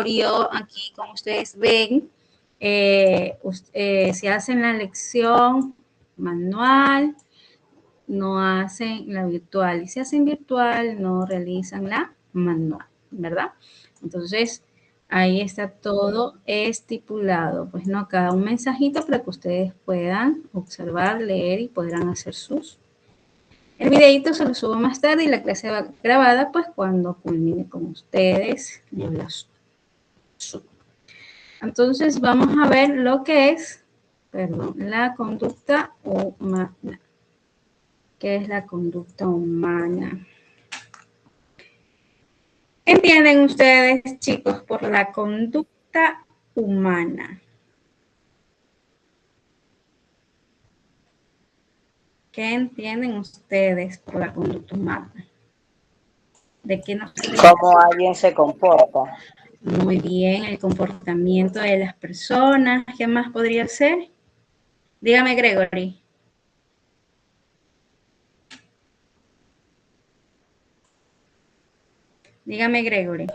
aquí, como ustedes ven, si hacen la lección manual, no hacen la virtual. Y si hacen virtual, no realizan la manual, ¿verdad? Entonces, ahí está todo estipulado. Pues no, cada un mensajito para que ustedes puedan observar, leer y podrán hacer sus. El videito se lo subo más tarde y la clase va grabada pues cuando culmine con ustedes. Yo la subo. Entonces vamos a ver lo que es, perdón, la conducta humana. ¿Qué es la conducta humana? ¿Qué entienden ustedes, chicos, por la conducta humana? ¿Qué entienden ustedes por la conducta humana? ¿De qué nos trata? ¿Cómo alguien se comporta? Muy bien, el comportamiento de las personas. ¿Qué más podría ser? Dígame, Gregory. Dígame, Gregory.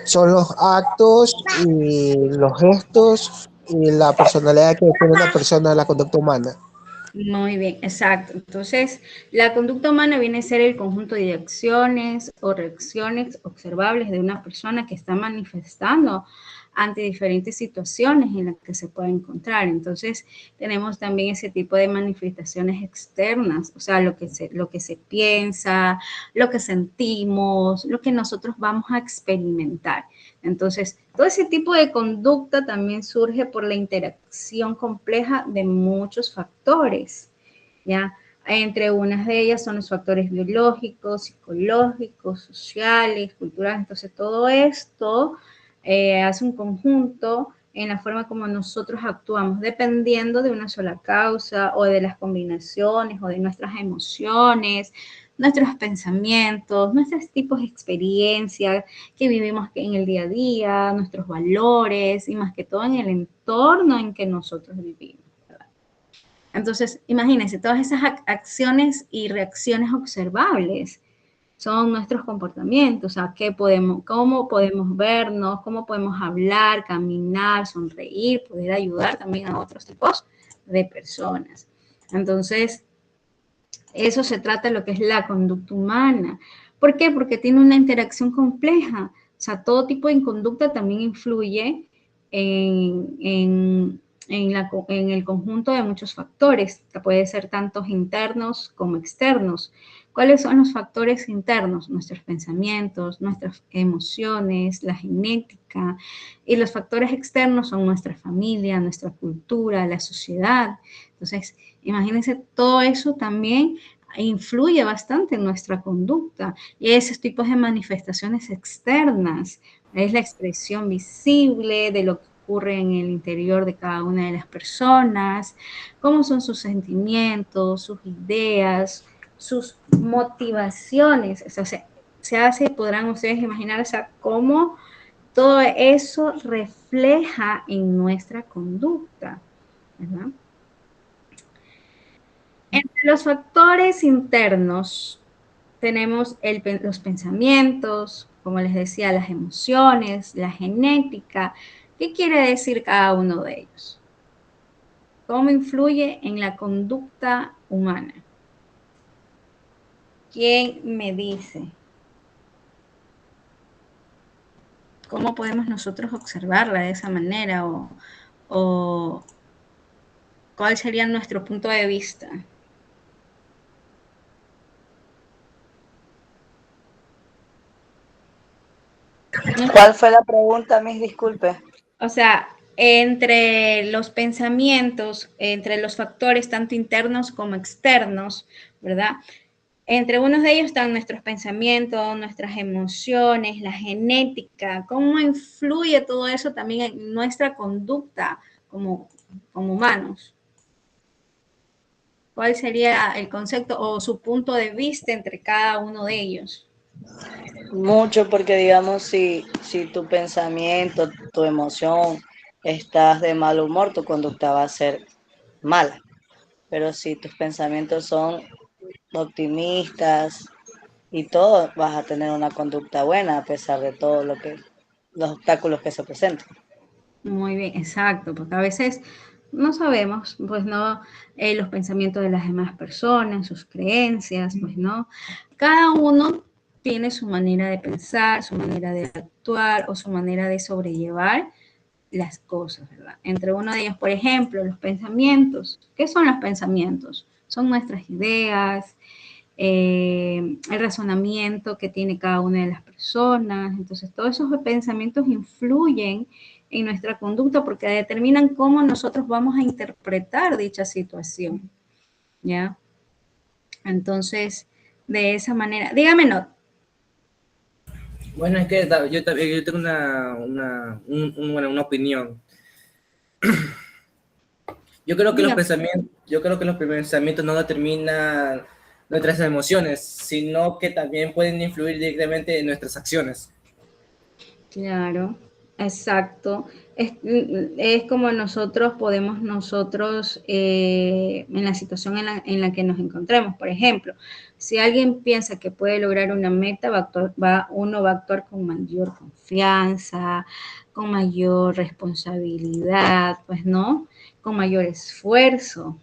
Son los actos y los gestos y la personalidad que tiene una persona de la conducta humana. Muy bien, exacto. Entonces, la conducta humana viene a ser el conjunto de acciones o reacciones observables de una persona que está manifestando ante diferentes situaciones en las que se puede encontrar. Entonces, tenemos también ese tipo de manifestaciones externas, o sea, lo que se piensa, lo que sentimos, lo que nosotros vamos a experimentar. Entonces, todo ese tipo de conducta también surge por la interacción compleja de muchos factores, ¿ya? Entre unas de ellas son los factores biológicos, psicológicos, sociales, culturales. Entonces, todo esto hace un conjunto en la forma como nosotros actuamos, dependiendo de una sola causa o de las combinaciones o de nuestras emociones, nuestros pensamientos, nuestros tipos de experiencias que vivimos en el día a día, nuestros valores y más que todo en el entorno en que nosotros vivimos. ¿Verdad? Entonces, imagínense, todas esas acciones y reacciones observables son nuestros comportamientos, o sea, cómo podemos vernos, cómo podemos hablar, caminar, sonreír, poder ayudar también a otros tipos de personas. Entonces, eso se trata de lo que es la conducta humana. ¿Por qué? Porque tiene una interacción compleja. O sea, todo tipo de conducta también influye en el conjunto de muchos factores, que puede ser tanto internos como externos. ¿Cuáles son los factores internos? Nuestros pensamientos, nuestras emociones, la genética. Y los factores externos son nuestra familia, nuestra cultura, la sociedad. Entonces, imagínense, todo eso también influye bastante en nuestra conducta. Y esos tipos de manifestaciones externas es la expresión visible de lo que ocurre en el interior de cada una de las personas, cómo son sus sentimientos, sus ideas, sus motivaciones. O sea, se hace, podrán ustedes imaginar, o sea, cómo todo eso refleja en nuestra conducta, ¿verdad? Entre los factores internos tenemos los pensamientos, como les decía, las emociones, la genética. ¿Qué quiere decir cada uno de ellos? ¿Cómo influye en la conducta humana? ¿Quién me dice? ¿Cómo podemos nosotros observarla de esa manera? ¿O cuál sería nuestro punto de vista? ¿Cuál fue la pregunta, mis disculpe? O sea, entre los pensamientos, entre los factores tanto internos como externos, ¿verdad? Entre unos de ellos están nuestros pensamientos, nuestras emociones, la genética, cómo influye todo eso también en nuestra conducta como humanos. ¿Cuál sería el concepto o su punto de vista entre cada uno de ellos? Mucho, porque digamos, si tu pensamiento, tu emoción, estás de mal humor, tu conducta va a ser mala. Pero si tus pensamientos son optimistas y todo, vas a tener una conducta buena a pesar de todo lo que los obstáculos que se presentan. Muy bien, exacto, porque a veces no sabemos, pues no, los pensamientos de las demás personas, sus creencias, pues no. Cada uno tiene su manera de pensar, su manera de actuar o su manera de sobrellevar las cosas, ¿verdad? Entre uno de ellos, por ejemplo, los pensamientos. ¿Qué son los pensamientos? Son nuestras ideas, el razonamiento que tiene cada una de las personas. Entonces, todos esos pensamientos influyen en nuestra conducta porque determinan cómo nosotros vamos a interpretar dicha situación, ¿ya? Entonces, de esa manera, dígame, no. Bueno, es que yo tengo bueno, una opinión. Dígame. Yo creo que los pensamientos no determinan nuestras emociones, sino que también pueden influir directamente en nuestras acciones. Claro, exacto. Es como nosotros podemos en la situación en la que nos encontremos. Por ejemplo, si alguien piensa que puede lograr una meta, uno va a actuar con mayor confianza, con mayor responsabilidad, pues no, con mayor esfuerzo.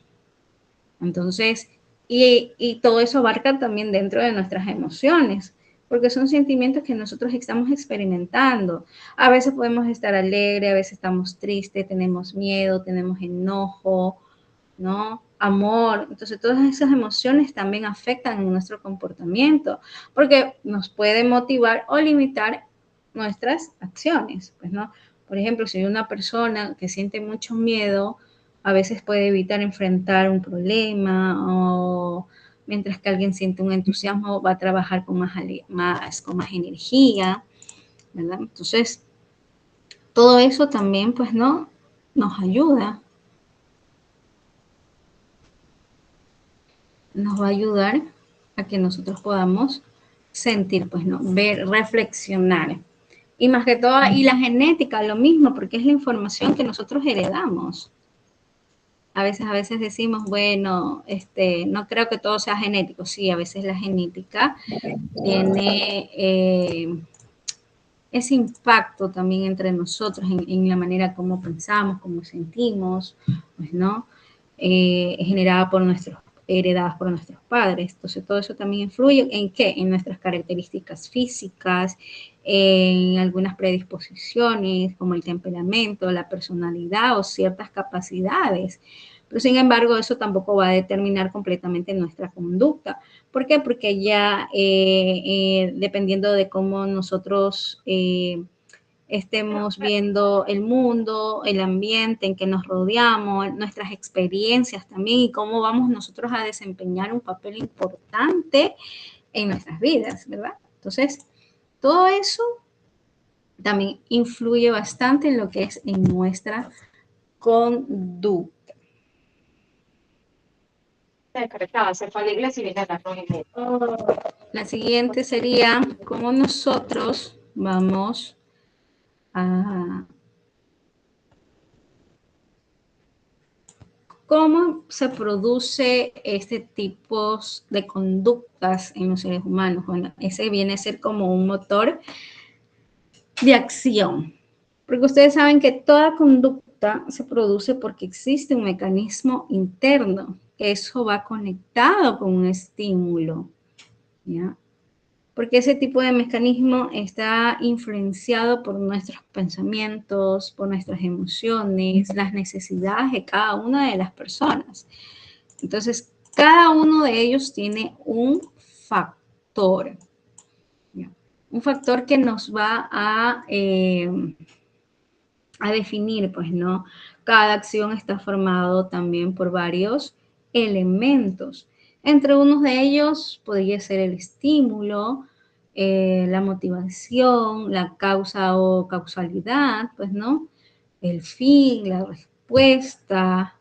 Entonces, y todo eso abarca también dentro de nuestras emociones, porque son sentimientos que nosotros estamos experimentando. A veces podemos estar alegres, a veces estamos tristes, tenemos miedo, tenemos enojo, ¿no? Amor. Entonces, todas esas emociones también afectan en nuestro comportamiento, porque nos puede motivar o limitar nuestras acciones, pues, ¿no? Por ejemplo, si hay una persona que siente mucho miedo, a veces puede evitar enfrentar un problema o mientras que alguien siente un entusiasmo va a trabajar con más energía, ¿verdad? Entonces, todo eso también, pues, ¿no? Nos ayuda, nos va a ayudar a que nosotros podamos sentir, pues, ¿no? Ver, reflexionar. Y más que todo, y la genética, lo mismo, porque es la información que nosotros heredamos. A veces decimos, bueno, no creo que todo sea genético. Sí, a veces la genética tiene ese impacto también entre nosotros en la manera como pensamos, como sentimos, pues, ¿no? Generada por heredadas por nuestros padres. Entonces, todo eso también influye en qué? En nuestras características físicas, en algunas predisposiciones, como el temperamento, la personalidad o ciertas capacidades. Pero, sin embargo, eso tampoco va a determinar completamente nuestra conducta. ¿Por qué? Porque ya dependiendo de cómo nosotros estemos viendo el mundo, el ambiente en que nos rodeamos, nuestras experiencias también y cómo vamos nosotros a desempeñar un papel importante en nuestras vidas, ¿verdad? Entonces, todo eso también influye bastante en lo que es en nuestra conducta. La siguiente sería cómo nosotros vamos a cómo se produce este tipo de conductas en los seres humanos. Bueno, ese viene a ser como un motor de acción, porque ustedes saben que toda conducta se produce porque existe un mecanismo interno, que eso va conectado con un estímulo, ¿ya? Porque ese tipo de mecanismo está influenciado por nuestros pensamientos, por nuestras emociones, las necesidades de cada una de las personas. Entonces, cada uno de ellos tiene un factor, ¿ya? Un factor que nos va a definir, pues, ¿no? Cada acción está formado también por varios elementos. Entre unos de ellos podría ser el estímulo, la motivación, la causa o causalidad, pues, ¿no? El fin, la respuesta,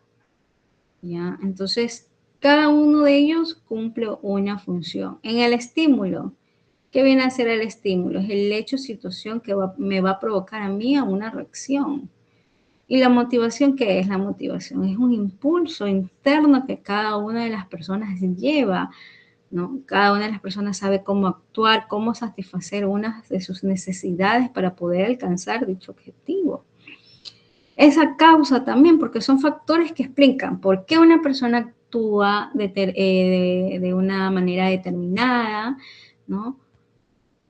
¿ya? Entonces, cada uno de ellos cumple una función. En el estímulo, ¿qué viene a ser el estímulo? Es el hecho o situación que me va a provocar a mí a una reacción. ¿Y la motivación qué es? La motivación es un impulso interno que cada una de las personas lleva ¿no? Cada una de las personas sabe cómo actuar, cómo satisfacer una de sus necesidades para poder alcanzar dicho objetivo. Esa causa también, porque son factores que explican por qué una persona actúa de una manera determinada, ¿no?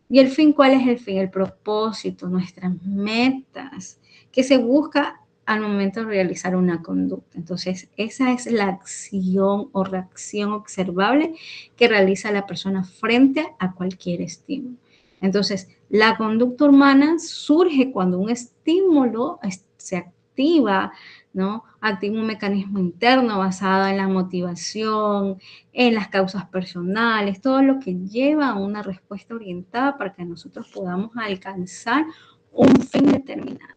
Y el fin, ¿cuál es el fin? El propósito, nuestras metas, que se busca al momento de realizar una conducta. Entonces, esa es la acción o reacción observable que realiza la persona frente a cualquier estímulo. Entonces, la conducta humana surge cuando un estímulo se activa, ¿no? Activa un mecanismo interno basado en la motivación, en las causas personales, todo lo que lleva a una respuesta orientada para que nosotros podamos alcanzar un fin determinado.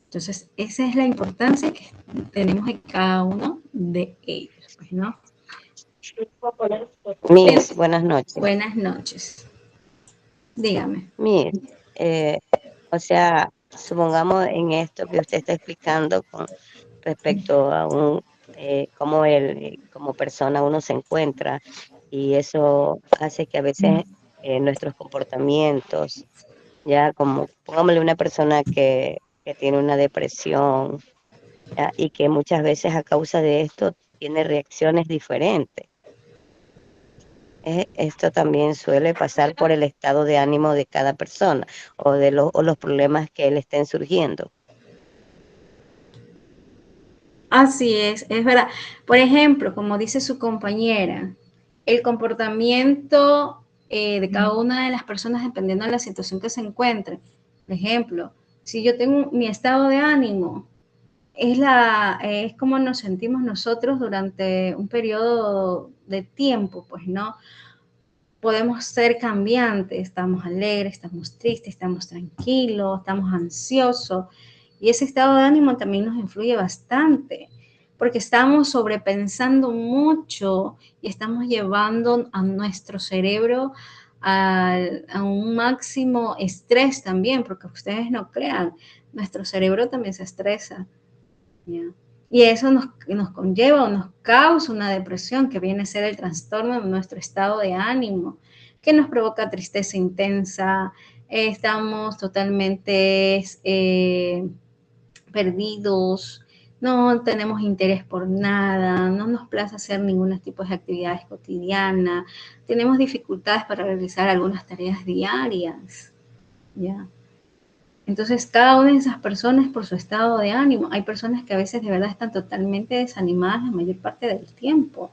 Entonces, esa es la importancia que tenemos en cada uno de ellos, pues, ¿no? Miss, buenas noches. Buenas noches. Dígame. Miss, o sea, supongamos en esto que usted está explicando con respecto a cómo como persona uno se encuentra y eso hace que a veces nuestros comportamientos, ya como, pongámosle una persona que tiene una depresión, ¿ya? Y que muchas veces a causa de esto tiene reacciones diferentes. Esto también suele pasar por el estado de ánimo de cada persona o los problemas que le estén surgiendo. Así es verdad. Por ejemplo, como dice su compañera, el comportamiento de cada una de las personas dependiendo de la situación que se encuentre. Por ejemplo, si yo tengo mi estado de ánimo, es como nos sentimos nosotros durante un periodo de tiempo, pues, ¿no? Podemos ser cambiantes, estamos alegres, estamos tristes, estamos tranquilos, estamos ansiosos. Y ese estado de ánimo también nos influye bastante, porque estamos sobrepensando mucho y estamos llevando a nuestro cerebro a un máximo estrés también, porque ustedes no crean, nuestro cerebro también se estresa, ¿ya? Y eso nos conlleva o nos causa una depresión que viene a ser el trastorno de nuestro estado de ánimo, que nos provoca tristeza intensa, estamos totalmente perdidos, no tenemos interés por nada, no nos place hacer ningún tipo de actividades cotidianas, tenemos dificultades para realizar algunas tareas diarias, ¿ya? Entonces, cada una de esas personas por su estado de ánimo, hay personas que a veces de verdad están totalmente desanimadas la mayor parte del tiempo.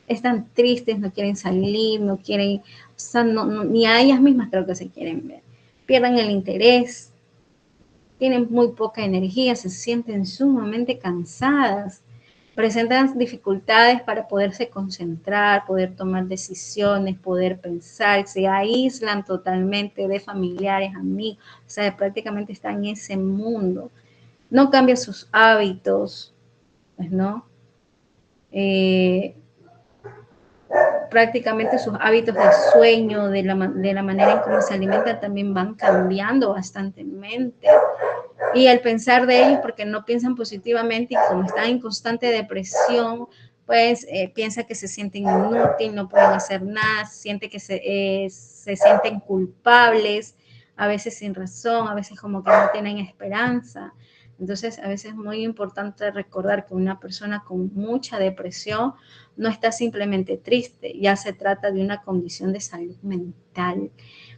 Están tristes, no quieren salir, no quieren, o sea, ni a ellas mismas creo que se quieren ver. Pierden el interés, tienen muy poca energía, se sienten sumamente cansadas, presentan dificultades para poderse concentrar, poder tomar decisiones, poder pensar, se aíslan totalmente de familiares, amigos, o sea, prácticamente están en ese mundo. No cambian sus hábitos, pues, ¿no? Prácticamente sus hábitos de sueño, de la manera en cómo se alimentan también van cambiando bastantemente. Y el pensar de ellos, porque no piensan positivamente y como están en constante depresión, pues piensa que se sienten inútiles, no pueden hacer nada, siente que se sienten culpables, a veces sin razón, a veces como que no tienen esperanza. Entonces, a veces es muy importante recordar que una persona con mucha depresión no está simplemente triste, ya se trata de una condición de salud mental,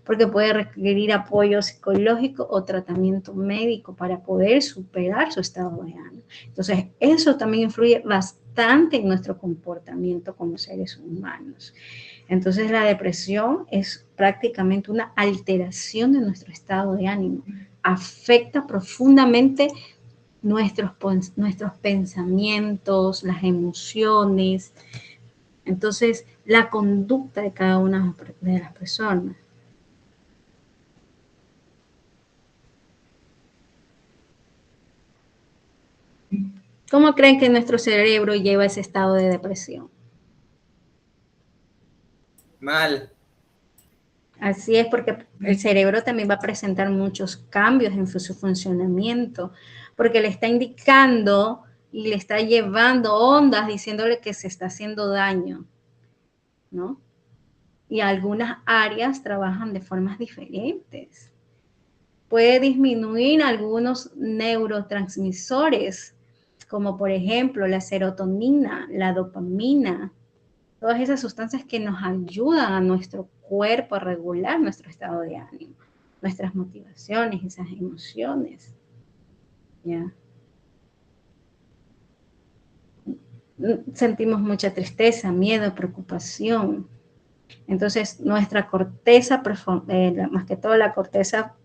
porque puede requerir apoyo psicológico o tratamiento médico para poder superar su estado de ánimo. Entonces, eso también influye bastante en nuestro comportamiento como seres humanos. Entonces, la depresión es prácticamente una alteración de nuestro estado de ánimo. Afecta profundamente nuestros pensamientos, las emociones, entonces la conducta de cada una de las personas. ¿Cómo creen que nuestro cerebro lleva ese estado de depresión? Mal. Así es, porque el cerebro también va a presentar muchos cambios en su funcionamiento, porque le está indicando y le está llevando ondas diciéndole que se está haciendo daño. ¿no? Y algunas áreas trabajan de formas diferentes. Puede disminuir algunos neurotransmisores, como por ejemplo la serotonina, la dopamina, todas esas sustancias que nos ayudan a nuestro cuerpo a regular nuestro estado de ánimo, nuestras motivaciones, esas emociones. ¿Ya? Sentimos mucha tristeza, miedo, preocupación. Entonces, nuestra corteza, más que todo la corteza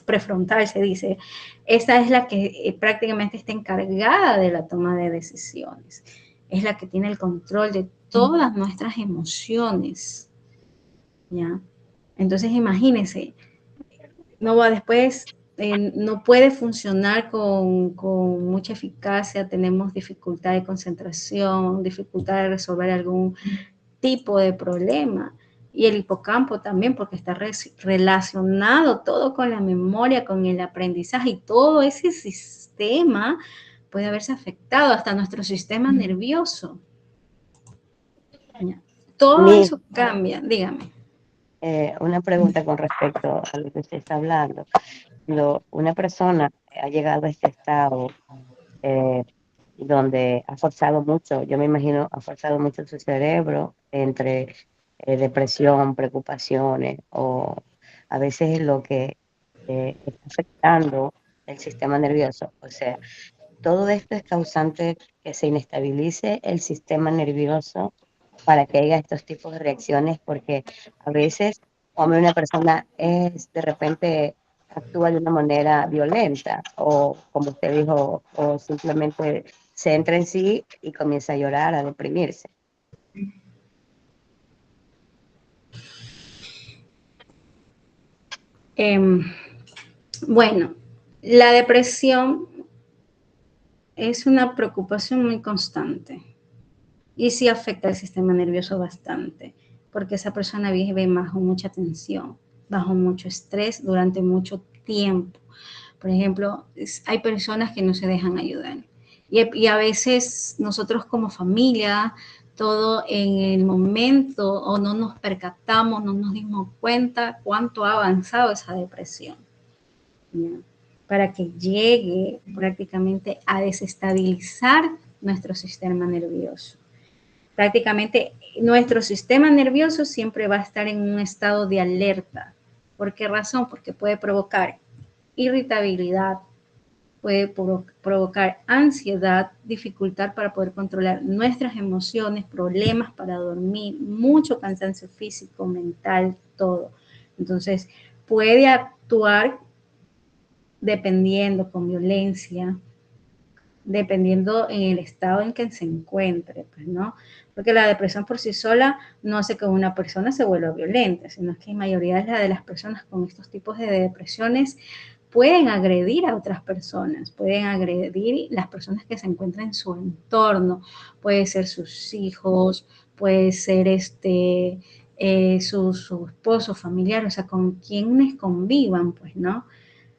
prefrontal, se dice, esa es la que prácticamente está encargada de la toma de decisiones. Es la que tiene el control de todas nuestras emociones. ¿Ya? Entonces, imagínense, no va después, no puede funcionar con mucha eficacia, tenemos dificultad de concentración, dificultad de resolver algún tipo de problema. Y el hipocampo también, porque está relacionado todo con la memoria, con el aprendizaje, y todo ese sistema puede haberse afectado, hasta nuestro sistema nervioso. Todo eso cambia, dígame. Una pregunta con respecto a lo que usted está hablando. Una persona ha llegado a este estado donde ha forzado mucho, yo me imagino, ha forzado mucho su cerebro entre depresión, preocupaciones, o a veces lo que está afectando el sistema nervioso. O sea, todo esto es causante que se inestabilice el sistema nervioso para que haya estos tipos de reacciones, porque a veces cuando una persona es de repente actúa de una manera violenta o como usted dijo, o simplemente se entra en sí y comienza a llorar, a deprimirse. Bueno, la depresión es una preocupación muy constante y sí afecta al sistema nervioso bastante, porque esa persona vive bajo mucha tensión, bajo mucho estrés durante mucho tiempo. Por ejemplo, hay personas que no se dejan ayudar y a veces nosotros como familia, todo en el momento o no nos percatamos, no nos dimos cuenta cuánto ha avanzado esa depresión. ¿Ya? Para que llegue prácticamente a desestabilizar nuestro sistema nervioso. Prácticamente nuestro sistema nervioso siempre va a estar en un estado de alerta. ¿Por qué razón? Porque puede provocar irritabilidad, puede provocar ansiedad, dificultad para poder controlar nuestras emociones, problemas para dormir, mucho cansancio físico, mental, todo. Entonces, puede actuar dependiendo con violencia, dependiendo en el estado en que se encuentre, pues, ¿no? Porque la depresión por sí sola no hace que una persona se vuelva violenta, sino que la mayoría de las personas con estos tipos de depresiones pueden agredir a otras personas, pueden agredir las personas que se encuentran en su entorno, puede ser sus hijos, puede ser su esposo, familiar, o sea, con quienes convivan, pues, ¿no?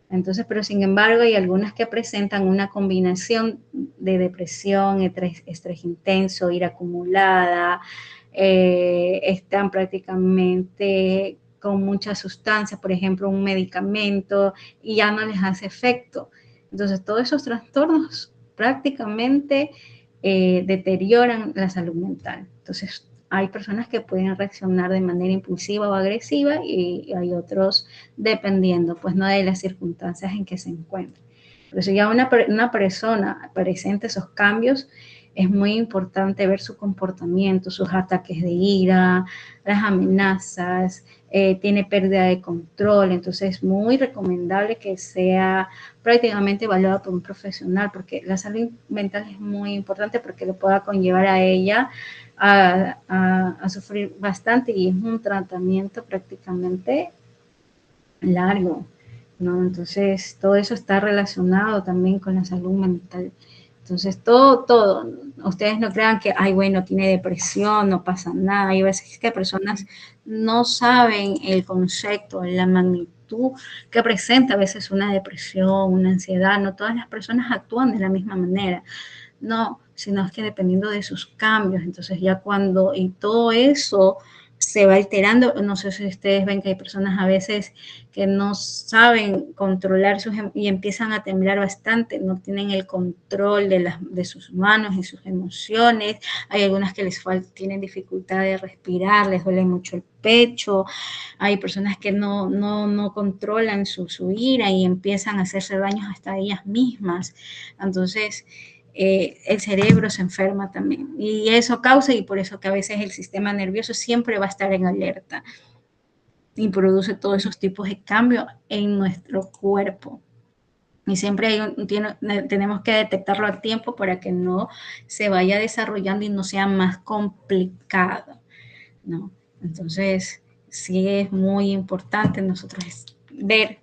Entonces, pero sin embargo, hay algunas que presentan una combinación de depresión, estrés intenso, ira acumulada, están prácticamente con muchas sustancias, por ejemplo, un medicamento, y ya no les hace efecto. Entonces, todos esos trastornos prácticamente deterioran la salud mental. Entonces, hay personas que pueden reaccionar de manera impulsiva o agresiva y hay otros dependiendo, pues, no de las circunstancias en que se encuentren. Pero si ya una persona presenta esos cambios, es muy importante ver su comportamiento, sus ataques de ira, las amenazas, tiene pérdida de control, entonces es muy recomendable que sea prácticamente evaluado por un profesional, porque la salud mental es muy importante porque le pueda conllevar a ella a sufrir bastante y es un tratamiento prácticamente largo, ¿no? Entonces, todo eso está relacionado también con la salud mental. Entonces, todo, ustedes no crean que, ay, bueno, tiene depresión, no pasa nada. Hay veces que personas no saben el concepto, la magnitud que presenta a veces una depresión, una ansiedad. No todas las personas actúan de la misma manera. No, sino es que dependiendo de sus cambios. Entonces ya cuando, y todo eso se va alterando, no sé si ustedes ven que hay personas a veces que no saben controlar y empiezan a temblar bastante, no tienen el control de sus manos y sus emociones. Hay algunas que tienen dificultad de respirar, les duele mucho el pecho. Hay personas que no controlan su ira y empiezan a hacerse daños hasta ellas mismas. Entonces, el cerebro se enferma también. Y eso causa, y por eso que a veces el sistema nervioso siempre va a estar en alerta y produce todos esos tipos de cambios en nuestro cuerpo. Y siempre tenemos que detectarlo a tiempo para que no se vaya desarrollando y no sea más complicado, ¿no? Entonces, sí es muy importante nosotros ver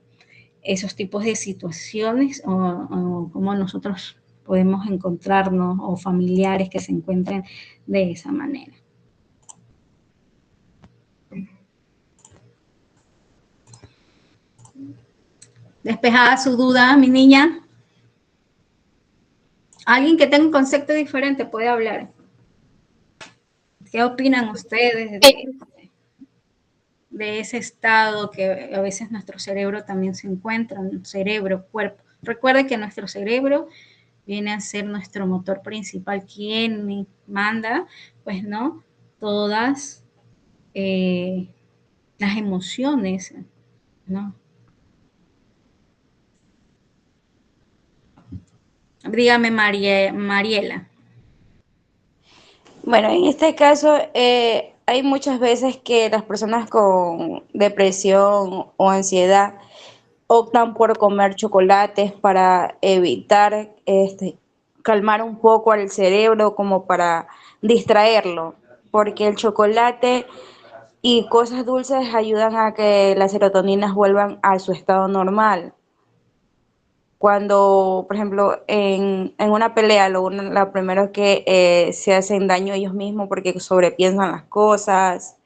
esos tipos de situaciones o cómo nosotros podemos encontrarnos o familiares que se encuentren de esa manera. ¿Despejada su duda, mi niña? Alguien que tenga un concepto diferente puede hablar. ¿Qué opinan ustedes de ese estado que a veces nuestro cerebro también se encuentra, cerebro, cuerpo? Recuerde que nuestro cerebro viene a ser nuestro motor principal, quien manda, pues, ¿no? Todas las emociones, ¿no? Dígame, Mariela. Bueno, en este caso hay muchas veces que las personas con depresión o ansiedad optan por comer chocolates para evitar calmar un poco al cerebro como para distraerlo, porque el chocolate y cosas dulces ayudan a que las serotoninas vuelvan a su estado normal. Cuando, por ejemplo, en una pelea, lo primero es que se hacen daño ellos mismos porque sobrepiensan las cosas,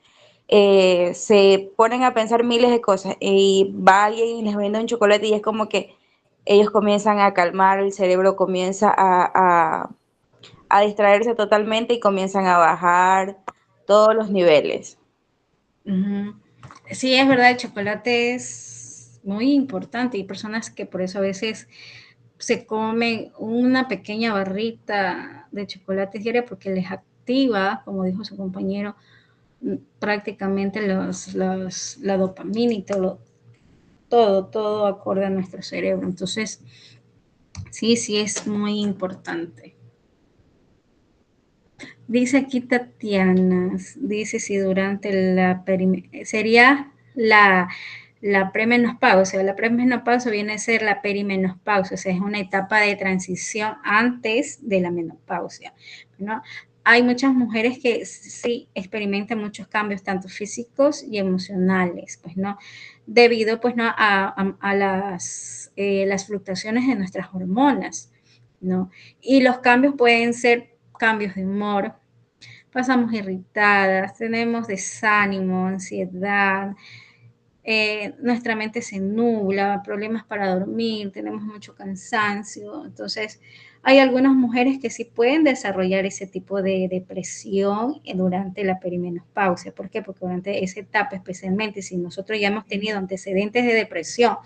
se ponen a pensar miles de cosas y va alguien y les vende un chocolate y es como que ellos comienzan a calmar, el cerebro comienza a distraerse totalmente y comienzan a bajar todos los niveles. Uh-huh. Sí, es verdad, el chocolate es muy importante y personas que por eso a veces se comen una pequeña barrita de chocolate diaria porque les activa, como dijo su compañero, prácticamente la dopamina y todo acorde a nuestro cerebro. Entonces, sí es muy importante. Dice aquí Tatiana, dice si durante sería la premenopausia. La premenopausia viene a ser la perimenopausia, o sea, es una etapa de transición antes de la menopausia, ¿no? Hay muchas mujeres que sí experimentan muchos cambios, tanto físicos y emocionales, pues, ¿no? Debido, pues, ¿no? a las fluctuaciones de nuestras hormonas, ¿no? Y los cambios pueden ser cambios de humor, pasamos irritadas, tenemos desánimo, ansiedad, nuestra mente se nubla, problemas para dormir, tenemos mucho cansancio. Entonces, hay algunas mujeres que sí pueden desarrollar ese tipo de depresión durante la perimenopausia. ¿Por qué? Porque durante esa etapa, especialmente si nosotros ya hemos tenido antecedentes de depresión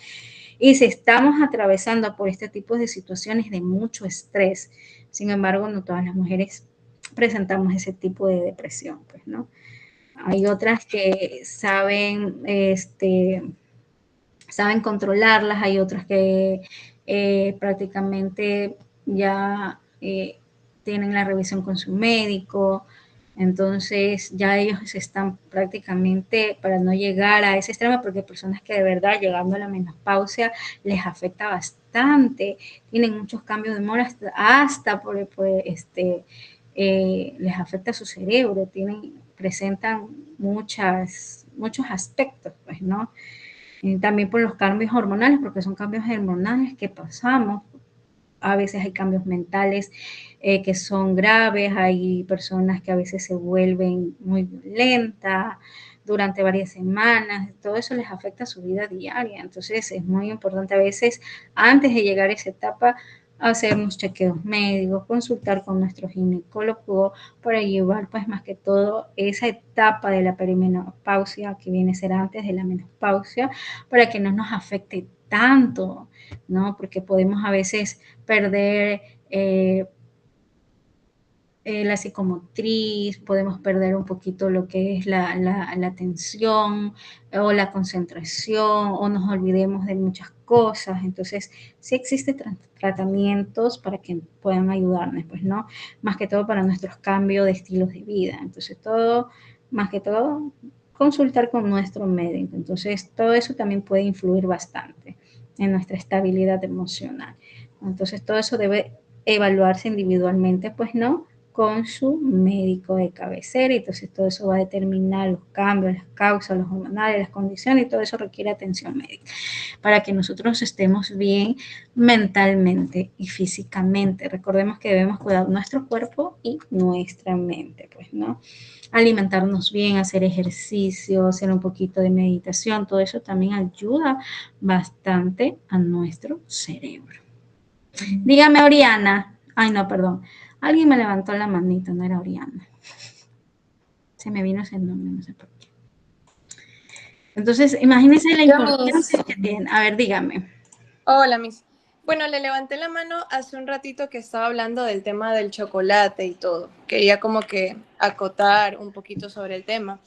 y si estamos atravesando por este tipo de situaciones de mucho estrés, sin embargo, no todas las mujeres presentamos ese tipo de depresión, pues, ¿no? Hay otras que saben controlarlas, hay otras que prácticamente ya tienen la revisión con su médico, entonces ya ellos están prácticamente para no llegar a ese extremo, porque hay personas que de verdad llegando a la menopausia les afecta bastante, tienen muchos cambios de humor hasta les afecta su cerebro, presentan muchos aspectos, pues, ¿no? También por los cambios hormonales, porque son cambios hormonales que pasamos. A veces hay cambios mentales que son graves, hay personas que a veces se vuelven muy violentas durante varias semanas, todo eso les afecta a su vida diaria. Entonces es muy importante a veces, antes de llegar a esa etapa, hacernos chequeos médicos, consultar con nuestro ginecólogo para llevar pues más que todo esa etapa de la perimenopausia que viene a ser antes de la menopausia para que no nos afecte tanto, ¿no? Porque podemos a veces perder la psicomotriz, podemos perder un poquito lo que es la atención o la concentración o nos olvidemos de muchas cosas. Entonces, sí existen tratamientos para que puedan ayudarnos, pues, ¿no? Más que todo para nuestros cambios de estilos de vida. Entonces, todo, más que todo, consultar con nuestro médico. Entonces, todo eso también puede influir bastante en nuestra estabilidad emocional. Entonces, todo eso debe evaluarse individualmente, pues, ¿no? Con su médico de cabecera. Entonces todo eso va a determinar los cambios, las causas, los hormonales, las condiciones y todo eso requiere atención médica para que nosotros estemos bien mentalmente y físicamente. Recordemos que debemos cuidar nuestro cuerpo y nuestra mente, pues, ¿no? Alimentarnos bien, hacer ejercicio, hacer un poquito de meditación, todo eso también ayuda bastante a nuestro cerebro. Dígame, Oriana. Ay, no, perdón. Alguien me levantó la manita, no era Oriana. Se me vino ese nombre, no sé por qué. Entonces, imagínense la importancia que tiene. A ver, dígame. Hola, Miss. Bueno, le levanté la mano hace un ratito que estaba hablando del tema del chocolate y todo. Quería como que acotar un poquito sobre el tema.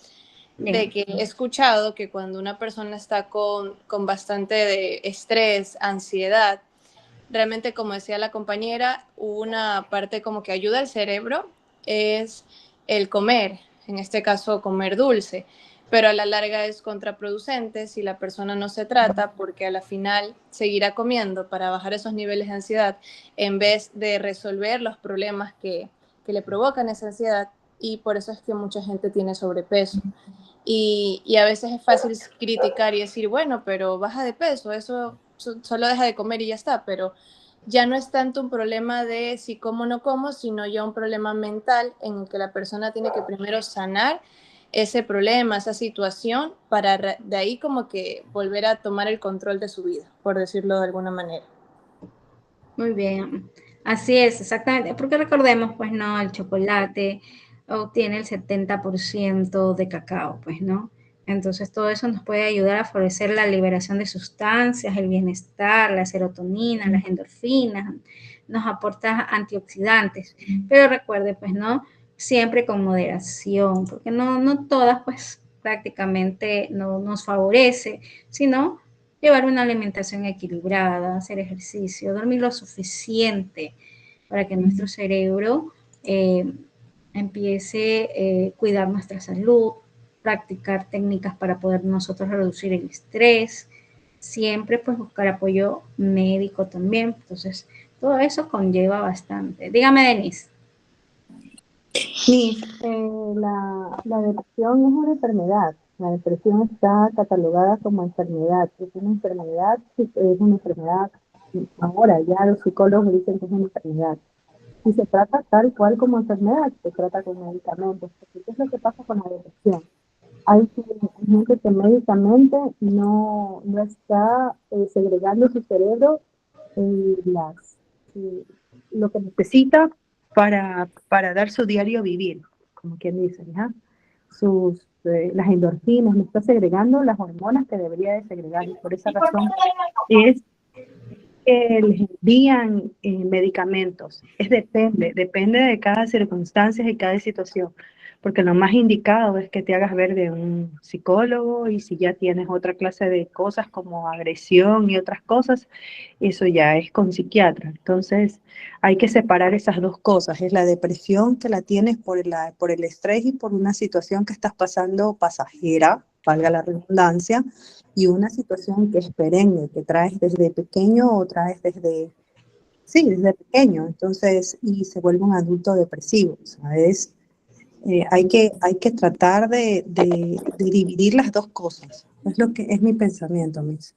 De que he escuchado que cuando una persona está con bastante de estrés, ansiedad, realmente, como decía la compañera, una parte como que ayuda al cerebro es el comer, en este caso comer dulce, pero a la larga es contraproducente si la persona no se trata porque a la final seguirá comiendo para bajar esos niveles de ansiedad en vez de resolver los problemas que le provocan esa ansiedad, y por eso es que mucha gente tiene sobrepeso. Y a veces es fácil criticar y decir, bueno, pero baja de peso, eso solo deja de comer y ya está, pero ya no es tanto un problema de si como o no como, sino ya un problema mental en el que la persona tiene que primero sanar ese problema, esa situación, para de ahí como que volver a tomar el control de su vida, por decirlo de alguna manera. Muy bien, así es, exactamente, porque recordemos, pues, ¿no? El chocolate obtiene el 70% de cacao, pues, ¿no? Entonces todo eso nos puede ayudar a favorecer la liberación de sustancias, el bienestar, la serotonina, las endorfinas, nos aporta antioxidantes, pero recuerde, pues, ¿no? Siempre con moderación, porque no todas, pues, prácticamente no nos favorece, sino llevar una alimentación equilibrada, hacer ejercicio, dormir lo suficiente para que nuestro cerebro empiece a cuidar nuestra salud, practicar técnicas para poder nosotros reducir el estrés, siempre pues buscar apoyo médico también. Entonces, todo eso conlleva bastante. Dígame, Denise. Sí, la depresión es una enfermedad. La depresión está catalogada como enfermedad. Es una enfermedad, sí, es una enfermedad. Ahora ya los psicólogos dicen que es una enfermedad. Y se trata tal cual como enfermedad, se trata con medicamentos. Porque ¿qué es lo que pasa con la depresión? Hay gente que médicamente no está segregando su cerebro lo que necesita para dar su diario vivir, como quien dice, ¿ya? Las endorfinas, no está segregando las hormonas que debería de segregar, y por esa razón es que les envían medicamentos. Depende de cada circunstancia y cada situación, porque lo más indicado es que te hagas ver de un psicólogo, y si ya tienes otra clase de cosas como agresión y otras cosas, eso ya es con psiquiatra. Entonces hay que separar esas dos cosas, es la depresión que la tienes por el estrés y por una situación que estás pasando pasajera, valga la redundancia, y una situación que es perenne, que traes desde pequeño o traes desde pequeño, entonces, y se vuelve un adulto depresivo, ¿sabes? Hay que tratar de dividir las dos cosas, es lo que es mi pensamiento, Miss.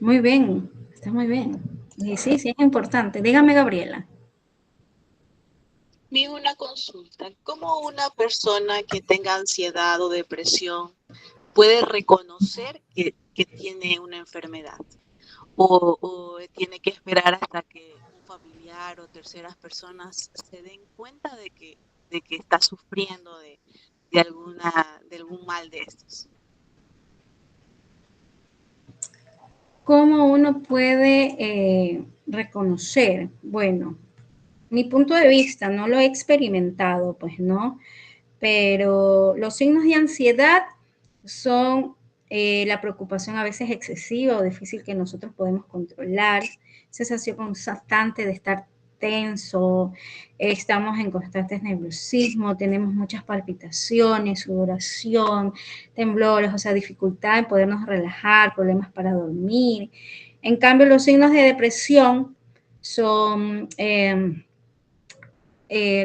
Muy bien, está muy bien. Y sí, es importante. Dígame, Gabriela. Una consulta. ¿Cómo una persona que tenga ansiedad o depresión puede reconocer que tiene una enfermedad? O tiene que esperar hasta que un familiar o terceras personas se den cuenta de que está sufriendo de algún mal de estos. ¿Cómo uno puede reconocer? Bueno, mi punto de vista, no lo he experimentado, pues no, pero los signos de ansiedad son la preocupación a veces excesiva o difícil que nosotros podemos controlar, sensación constante de estar tenso, estamos en constantes nerviosismo, tenemos muchas palpitaciones, sudoración, temblores, o sea, dificultad en podernos relajar, problemas para dormir. En cambio, los signos de depresión son,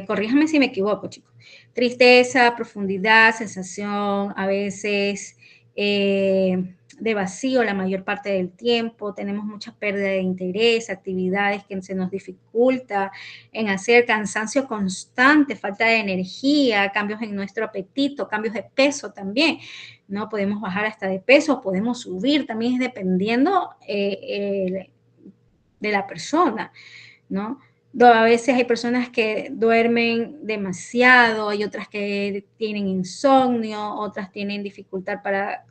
corríjame si me equivoco, chicos, tristeza, profundidad, sensación a veces de vacío la mayor parte del tiempo, tenemos mucha pérdida de interés, actividades que se nos dificulta en hacer, cansancio constante, falta de energía, cambios en nuestro apetito, cambios de peso también, ¿no? Podemos bajar hasta de peso, podemos subir, también es dependiendo de la persona, ¿no? A veces hay personas que duermen demasiado, hay otras que tienen insomnio, otras tienen dificultad para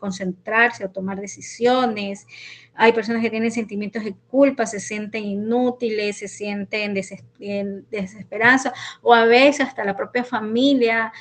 concentrarse o tomar decisiones. Hay personas que tienen sentimientos de culpa, se sienten inútiles, se sienten en desesperanza, o a veces hasta la propia familia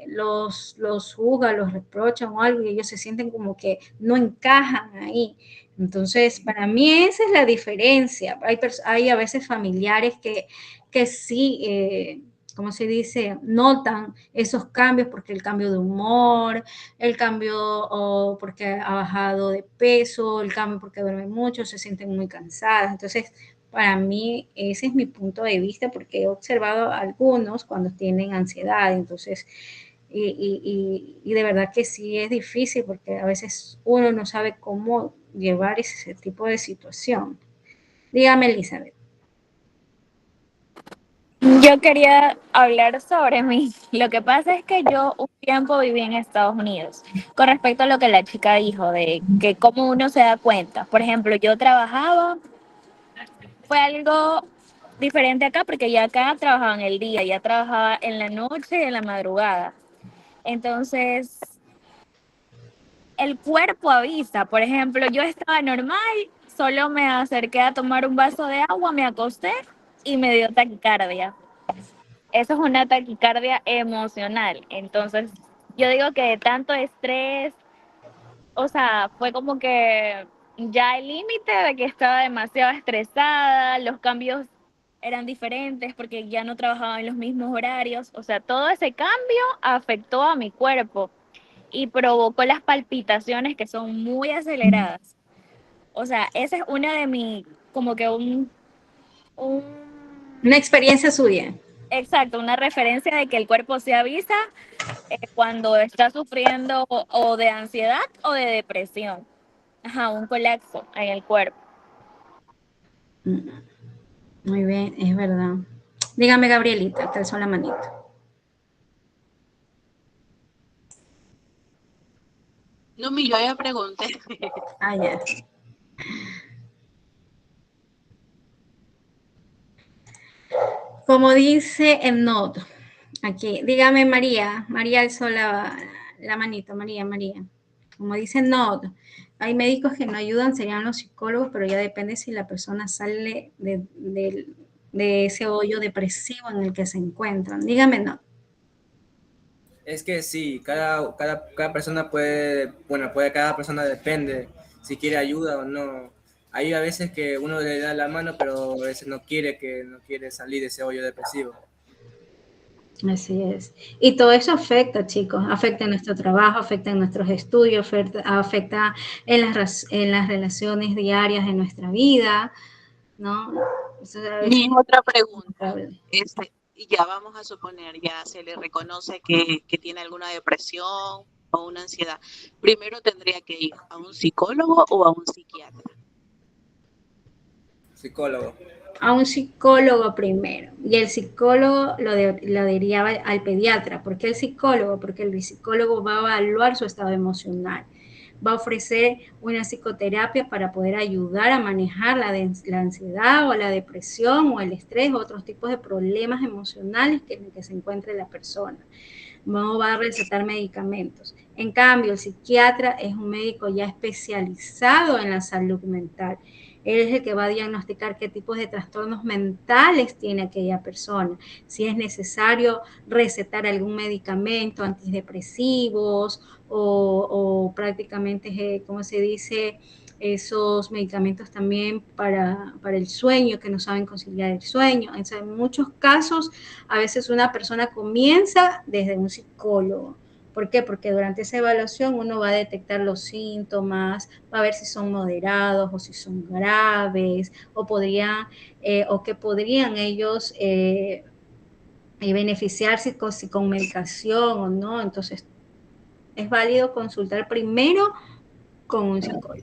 los juzga, los reprochan o algo, y ellos se sienten como que no encajan ahí. Entonces, para mí esa es la diferencia. Hay a veces familiares que sí, ¿cómo se dice? Notan esos cambios porque el cambio de humor, el cambio o porque ha bajado de peso, el cambio porque duerme mucho, se sienten muy cansadas. Entonces, para mí ese es mi punto de vista porque he observado a algunos cuando tienen ansiedad. Entonces, y de verdad que sí es difícil porque a veces uno no sabe cómo llevar ese tipo de situación. Dígame, Elizabeth. Yo quería hablar sobre mí. Lo que pasa es que yo un tiempo viví en Estados Unidos. Con respecto a lo que la chica dijo, de que cómo uno se da cuenta. Por ejemplo, yo trabajaba, fue algo diferente acá, porque ya acá trabajaba en el día, ya trabajaba en la noche y en la madrugada. Entonces, el cuerpo avisa. Por ejemplo, yo estaba normal, solo me acerqué a tomar un vaso de agua, me acosté y me dio taquicardia. Eso es una taquicardia emocional. Entonces, yo digo que de tanto estrés, o sea, fue como que ya el límite de que estaba demasiado estresada, los cambios eran diferentes porque ya no trabajaba en los mismos horarios, o sea, todo ese cambio afectó a mi cuerpo y provocó las palpitaciones que son muy aceleradas. O sea, esa es una de mis, como que una experiencia suya. Exacto, una referencia de que el cuerpo se avisa cuando está sufriendo o de ansiedad o de depresión. Ajá, un colapso en el cuerpo. Muy bien, es verdad. Dígame, Gabrielita, te alzó la manito. No, yo ya pregunté. Ah, ya. Como dice el nodo, aquí, dígame María alzó la manito, María. Como dice Nod, hay médicos que no ayudan, serían los psicólogos, pero ya depende si la persona sale de ese hoyo depresivo en el que se encuentran. Dígame, Nod. Es que sí, cada persona cada persona depende si quiere ayuda o no. Hay a veces que uno le da la mano, pero a veces no quiere salir de ese hoyo depresivo. Así es. Y todo eso afecta, chicos, afecta en nuestro trabajo, afecta en nuestros estudios, afecta en las relaciones diarias de nuestra vida, ¿no? Mi otra pregunta, ya vamos a suponer, ya se le reconoce que tiene alguna depresión o una ansiedad. Primero tendría que ir a un psicólogo o a un psiquiatra. Psicólogo. A un psicólogo primero, y el psicólogo lo deriva al pediatra. ¿Por qué el psicólogo? Porque el psicólogo va a evaluar su estado emocional, va a ofrecer una psicoterapia para poder ayudar a manejar la ansiedad o la depresión o el estrés o otros tipos de problemas emocionales en que se encuentre la persona. No va a recetar medicamentos. En cambio, el psiquiatra es un médico ya especializado en la salud mental. Él es el que va a diagnosticar qué tipos de trastornos mentales tiene aquella persona, si es necesario recetar algún medicamento, antidepresivos o prácticamente, ¿cómo se dice? Esos medicamentos también para el sueño, que no saben conciliar el sueño. En muchos casos, a veces una persona comienza desde un psicólogo. ¿Por qué? Porque durante esa evaluación uno va a detectar los síntomas, va a ver si son moderados o si son graves, o que podrían ellos beneficiarse si con medicación o no. Entonces, es válido consultar primero con un psicólogo.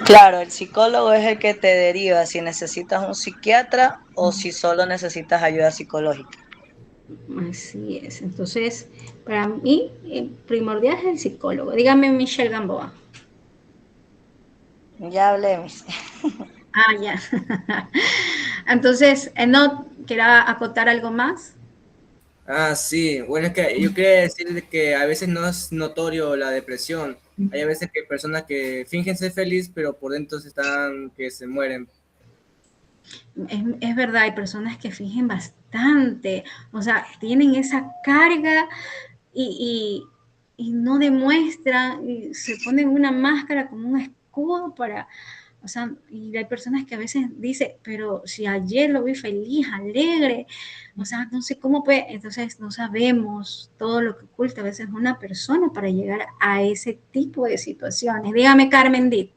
Claro, el psicólogo es el que te deriva si necesitas un psiquiatra o si solo necesitas ayuda psicológica. Así es. Entonces, para mí, primordial es el psicólogo. Dígame, Michelle Gamboa. Ya hablé, Miss. Ah, ya. Entonces, ¿no querrá acotar algo más? Ah, sí. Bueno, es que yo quería decir que a veces no es notorio la depresión. Hay a veces que personas que fingen ser feliz, pero por dentro están que se mueren. Es verdad, hay personas que fingen bastante, o sea, tienen esa carga y no demuestran, y se ponen una máscara como un escudo para, o sea, y hay personas que a veces dicen, pero si ayer lo vi feliz, alegre, o sea, no sé cómo puede, entonces no sabemos todo lo que oculta a veces una persona para llegar a ese tipo de situaciones. Dígame, Carmen Dit.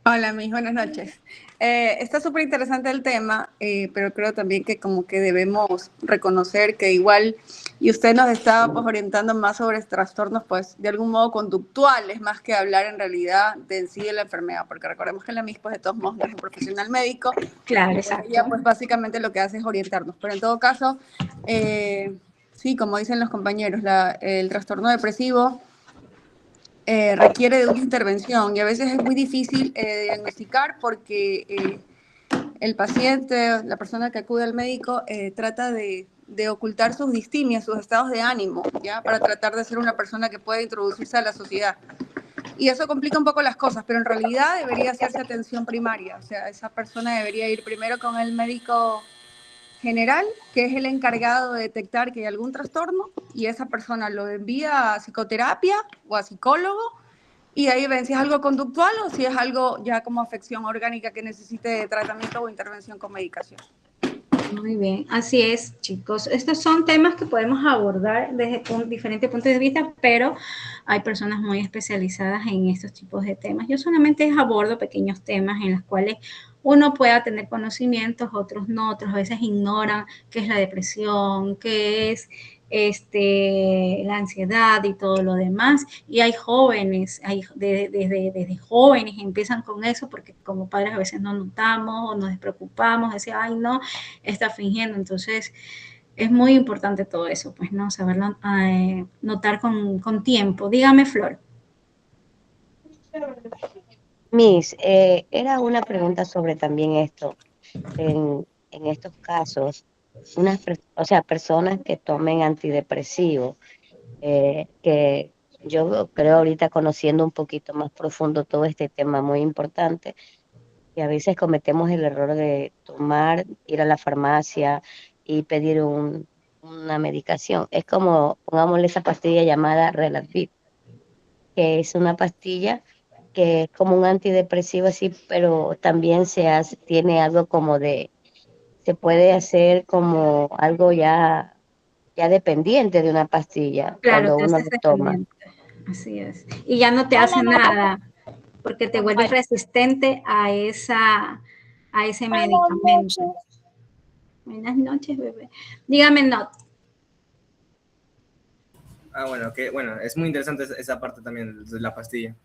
Hola, mis buenas noches. Está súper interesante el tema, pero creo también que como que debemos reconocer que igual, y usted nos estaba pues orientando más sobre trastornos pues de algún modo conductuales, más que hablar en realidad de en sí de la enfermedad, porque recordemos que la MIS pues de todos modos no es un profesional médico. Claro, y exacto. ella pues básicamente lo que hace es orientarnos, pero en todo caso, sí, como dicen los compañeros, el trastorno depresivo requiere de una intervención y a veces es muy difícil diagnosticar porque el paciente, la persona que acude al médico, trata de ocultar sus distimias, sus estados de ánimo, ¿ya? Para tratar de ser una persona que pueda introducirse a la sociedad. Y eso complica un poco las cosas, pero en realidad debería hacerse atención primaria, o sea, esa persona debería ir primero con el médico general, que es el encargado de detectar que hay algún trastorno, y esa persona lo envía a psicoterapia o a psicólogo, y ahí ven si es algo conductual o si es algo ya como afección orgánica que necesite tratamiento o intervención con medicación. Muy bien, así es, chicos. Estos son temas que podemos abordar desde diferentes puntos de vista, pero hay personas muy especializadas en estos tipos de temas. Yo solamente abordo pequeños temas en los cuales uno pueda tener conocimientos, otros no, otros a veces ignoran qué es la depresión, qué es la ansiedad y todo lo demás. Y hay jóvenes, desde jóvenes empiezan con eso porque como padres a veces no notamos o nos despreocupamos, decir, ay no, está fingiendo. Entonces es muy importante todo eso, pues no, saberlo notar con tiempo. Dígame, Flor. Miss, era una pregunta sobre también esto. En estos casos, o sea, personas que tomen antidepresivos, que yo creo ahorita conociendo un poquito más profundo todo este tema muy importante, que a veces cometemos el error de tomar, ir a la farmacia y pedir una medicación. Es como, pongámosle esa pastilla llamada Relaxit, que es una pastilla que es como un antidepresivo así, pero también tiene algo como se puede hacer como algo ya dependiente de una pastilla Claro, cuando te uno haces lo toma. dependiente. Así es. Y ya no te hace nada porque te vuelves resistente a ese medicamento. Buenas noches, bebé. Dígame, no. Ah, bueno, es muy interesante esa parte también de la pastilla.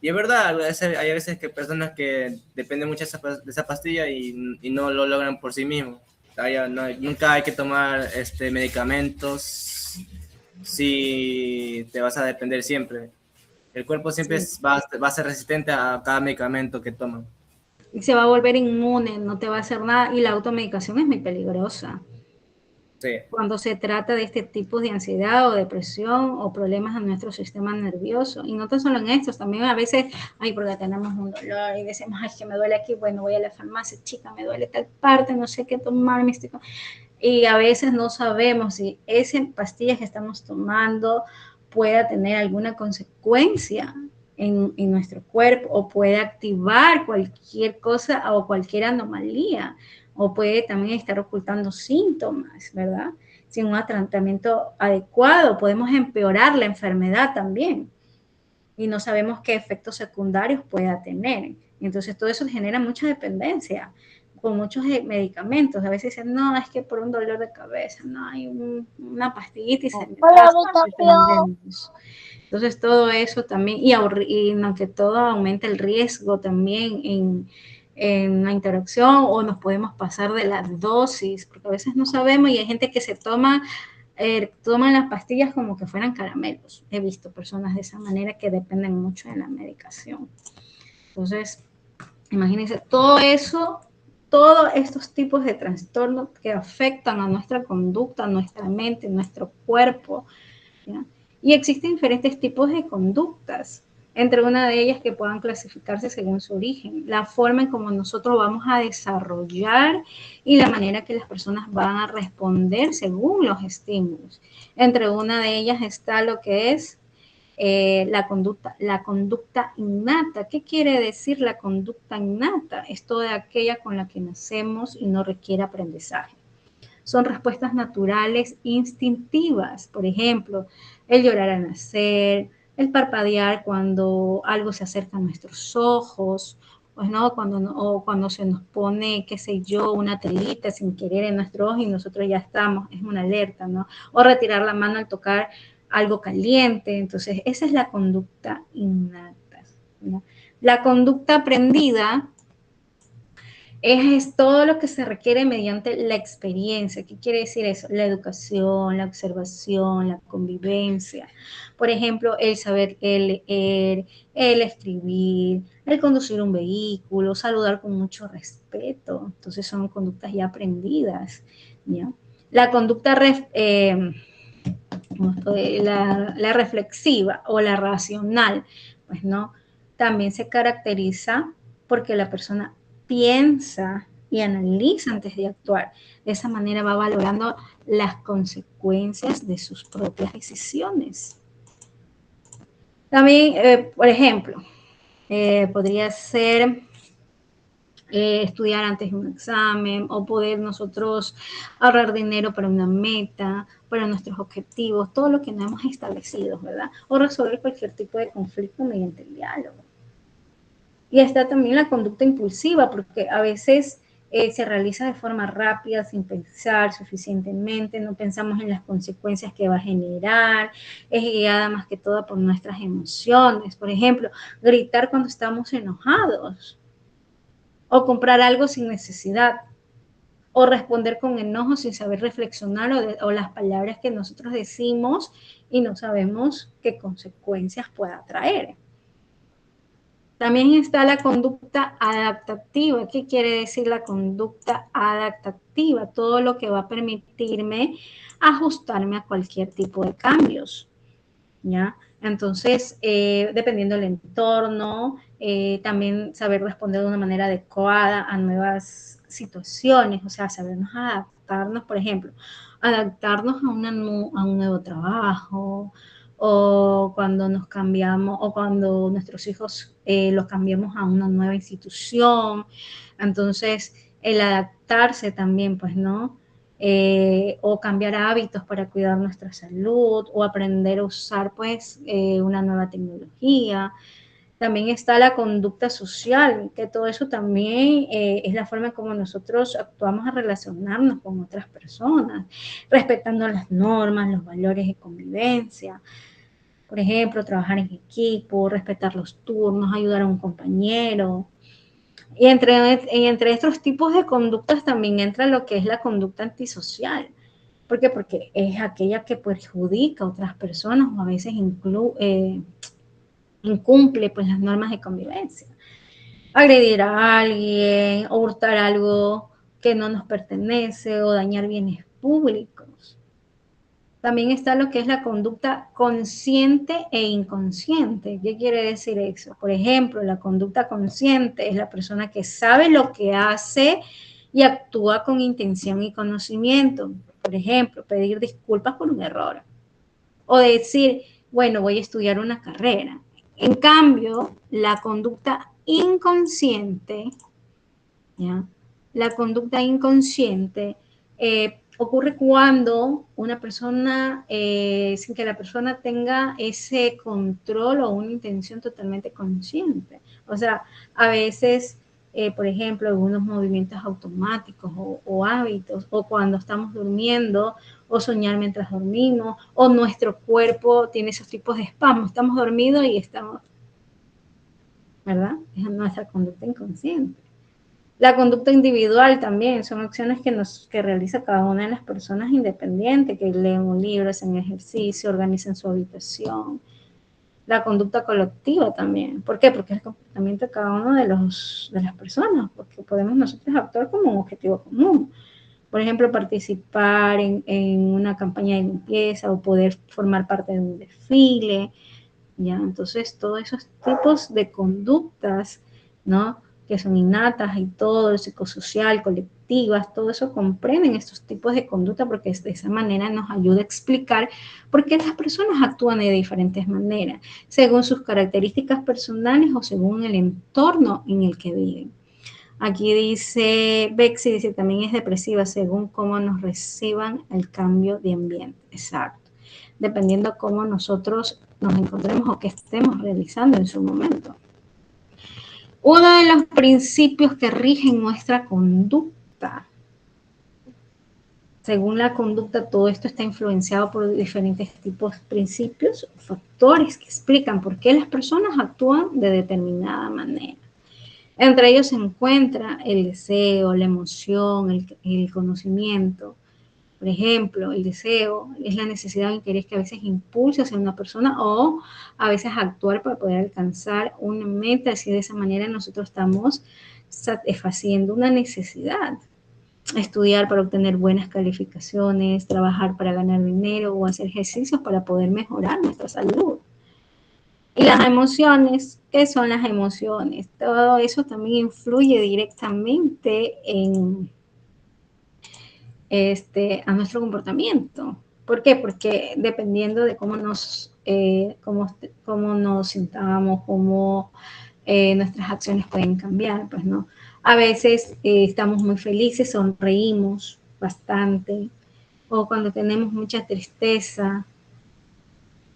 Y es verdad, hay veces que personas que dependen mucho de esa pastilla y no lo logran por sí mismos. Nunca hay que tomar medicamentos si te vas a depender siempre. El cuerpo siempre Sí. va a ser resistente a cada medicamento que toman. Y se va a volver inmune, no te va a hacer nada, y la automedicación es muy peligrosa. Sí. Cuando se trata de este tipo de ansiedad o depresión o problemas en nuestro sistema nervioso. Y no tan solo en estos, también a veces, ay, porque tenemos un dolor y decimos, ay, que me duele aquí, bueno, voy a la farmacia, chica, me duele tal parte, no sé qué tomar, y a veces no sabemos si esa pastilla que estamos tomando pueda tener alguna consecuencia en nuestro cuerpo o puede activar cualquier cosa o cualquier anomalía o puede también estar ocultando síntomas, ¿verdad? Sin un tratamiento adecuado podemos empeorar la enfermedad también y no sabemos qué efectos secundarios pueda tener. Entonces todo eso genera mucha dependencia con muchos medicamentos. A veces dicen, no, es que por un dolor de cabeza, no, hay una pastillita y se me pasa. Entonces todo eso también, y aunque todo aumenta el riesgo también en la interacción o nos podemos pasar de la dosis, porque a veces no sabemos y hay gente que se toman las pastillas como que fueran caramelos. He visto personas de esa manera que dependen mucho de la medicación. Entonces, imagínense, todo eso, todos estos tipos de trastornos que afectan a nuestra conducta, a nuestra mente, a nuestro cuerpo, ¿ya? Y existen diferentes tipos de conductas, entre una de ellas que puedan clasificarse según su origen, la forma en cómo nosotros vamos a desarrollar y la manera que las personas van a responder según los estímulos. Entre una de ellas está lo que es la conducta innata. ¿Qué quiere decir la conducta innata? Es toda aquella con la que nacemos y no requiere aprendizaje. Son respuestas naturales instintivas, por ejemplo, el llorar al nacer, el parpadear cuando algo se acerca a nuestros ojos, pues no, o cuando se nos pone, qué sé yo, una telita sin querer en nuestro ojo y nosotros ya estamos, es una alerta, ¿no? O retirar la mano al tocar algo caliente. Entonces, esa es la conducta innata, ¿no? La conducta aprendida es todo lo que se requiere mediante la experiencia. ¿Qué quiere decir eso? La educación, la observación, la convivencia. Por ejemplo, el saber leer, el escribir, el conducir un vehículo, saludar con mucho respeto. Entonces son conductas ya aprendidas, ¿ya? La conducta la reflexiva o la racional, pues no, también se caracteriza porque la persona piensa y analiza antes de actuar. De esa manera va valorando las consecuencias de sus propias decisiones. También, por ejemplo, podría ser estudiar antes de un examen o poder nosotros ahorrar dinero para una meta, para nuestros objetivos, todo lo que no hemos establecido, ¿verdad? O resolver cualquier tipo de conflicto mediante el diálogo. Y está también la conducta impulsiva, porque a veces se realiza de forma rápida, sin pensar suficientemente, no pensamos en las consecuencias que va a generar, es guiada más que todo por nuestras emociones. Por ejemplo, gritar cuando estamos enojados, o comprar algo sin necesidad, o responder con enojo sin saber reflexionar, o las palabras que nosotros decimos y no sabemos qué consecuencias pueda traer. También está la conducta adaptativa. ¿Qué quiere decir la conducta adaptativa? Todo lo que va a permitirme ajustarme a cualquier tipo de cambios, ¿ya? Entonces, dependiendo del entorno, también saber responder de una manera adecuada a nuevas situaciones, o sea, sabernos adaptarnos, por ejemplo, adaptarnos a un nuevo trabajo, o cuando nos cambiamos, o cuando nuestros hijos los cambiamos a una nueva institución. Entonces, el adaptarse también, pues, ¿no? O cambiar hábitos para cuidar nuestra salud, o aprender a usar, pues, una nueva tecnología. También está la conducta social, que todo eso también es la forma en cómo nosotros actuamos a relacionarnos con otras personas, respetando las normas, los valores de convivencia. Por ejemplo, trabajar en equipo, respetar los turnos, ayudar a un compañero. Y entre estos tipos de conductas también entra lo que es la conducta antisocial, ¿Por qué? Porque es aquella que perjudica a otras personas o a veces incumple pues las normas de convivencia. Agredir a alguien, o hurtar algo que no nos pertenece o dañar bienes públicos. También está lo que es la conducta consciente e inconsciente. ¿Qué quiere decir eso? Por ejemplo, la conducta consciente es la persona que sabe lo que hace y actúa con intención y conocimiento. Por ejemplo, pedir disculpas por un error. O decir, bueno, voy a estudiar una carrera. En cambio, la conducta inconsciente, ¿ya? La conducta inconsciente ocurre cuando una persona, sin que la persona tenga ese control o una intención totalmente consciente. O sea, a veces, por ejemplo, algunos movimientos automáticos o hábitos, o cuando estamos durmiendo, o soñar mientras dormimos, o nuestro cuerpo tiene esos tipos de espasmos. Estamos dormidos y estamos, ¿verdad? Es nuestra conducta inconsciente. La conducta individual también son acciones que realiza cada una de las personas independientes, que leen un libro, hacen ejercicio, organizan su habitación. La conducta colectiva también. ¿Por qué? Porque es el comportamiento de cada uno de las personas, porque podemos nosotros actuar como un objetivo común. Por ejemplo, participar en una campaña de limpieza o poder formar parte de un desfile, ¿ya? Entonces, todos esos tipos de conductas, ¿no?, que son innatas y todo, psicosocial, colectivas, todo eso comprenden estos tipos de conducta porque de esa manera nos ayuda a explicar por qué las personas actúan de diferentes maneras, según sus características personales o según el entorno en el que viven. Aquí dice, Bexy dice, también es depresiva según cómo nos reciban el cambio de ambiente. Exacto. Dependiendo cómo nosotros nos encontremos o que estemos realizando en su momento. Uno de los principios que rigen nuestra conducta. Según la conducta, todo esto está influenciado por diferentes tipos de principios, factores que explican por qué las personas actúan de determinada manera. Entre ellos se encuentra el deseo, la emoción, el conocimiento. Por ejemplo, el deseo es la necesidad o interés que a veces impulsa hacia una persona o a veces actuar para poder alcanzar una meta. Así de esa manera nosotros estamos satisfaciendo una necesidad. Estudiar para obtener buenas calificaciones, trabajar para ganar dinero o hacer ejercicios para poder mejorar nuestra salud. Y las emociones, ¿qué son las emociones? Todo eso también influye directamente a nuestro comportamiento. ¿Por qué? Porque dependiendo de cómo nos sintamos, cómo nuestras acciones pueden cambiar, pues, ¿no? A veces estamos muy felices, sonreímos bastante, o cuando tenemos mucha tristeza,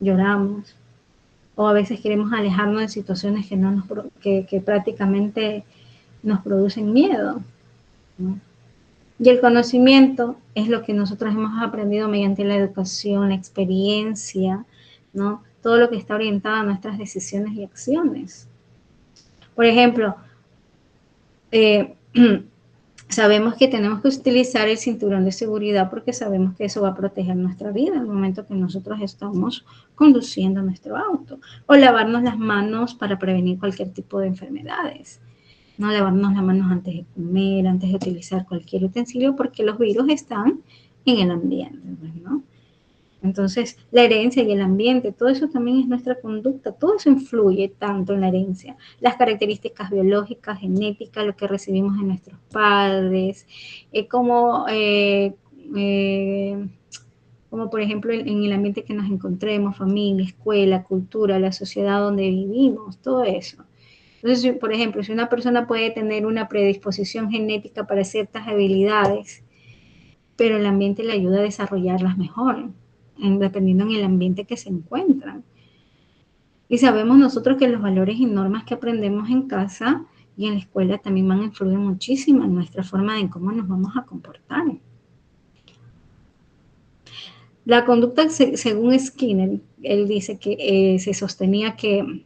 lloramos, o a veces queremos alejarnos de situaciones que prácticamente nos producen miedo, ¿no? Y el conocimiento es lo que nosotros hemos aprendido mediante la educación, la experiencia, ¿no? Todo lo que está orientado a nuestras decisiones y acciones. Por ejemplo, sabemos que tenemos que utilizar el cinturón de seguridad porque sabemos que eso va a proteger nuestra vida al momento que nosotros estamos conduciendo nuestro auto. O lavarnos las manos para prevenir cualquier tipo de enfermedades. No lavarnos las manos antes de comer, antes de utilizar cualquier utensilio, porque los virus están en el ambiente, ¿no? Entonces, la herencia y el ambiente, todo eso también es nuestra conducta, todo eso influye tanto en la herencia. Las características biológicas, genéticas, lo que recibimos de nuestros padres, como por ejemplo en el ambiente que nos encontremos, familia, escuela, cultura, la sociedad donde vivimos, todo eso. Entonces, por ejemplo, si una persona puede tener una predisposición genética para ciertas habilidades, pero el ambiente le ayuda a desarrollarlas mejor, dependiendo en el ambiente que se encuentran. Y sabemos nosotros que los valores y normas que aprendemos en casa y en la escuela también van a influir muchísimo en nuestra forma de cómo nos vamos a comportar. La conducta, según Skinner, él dice que se sostenía que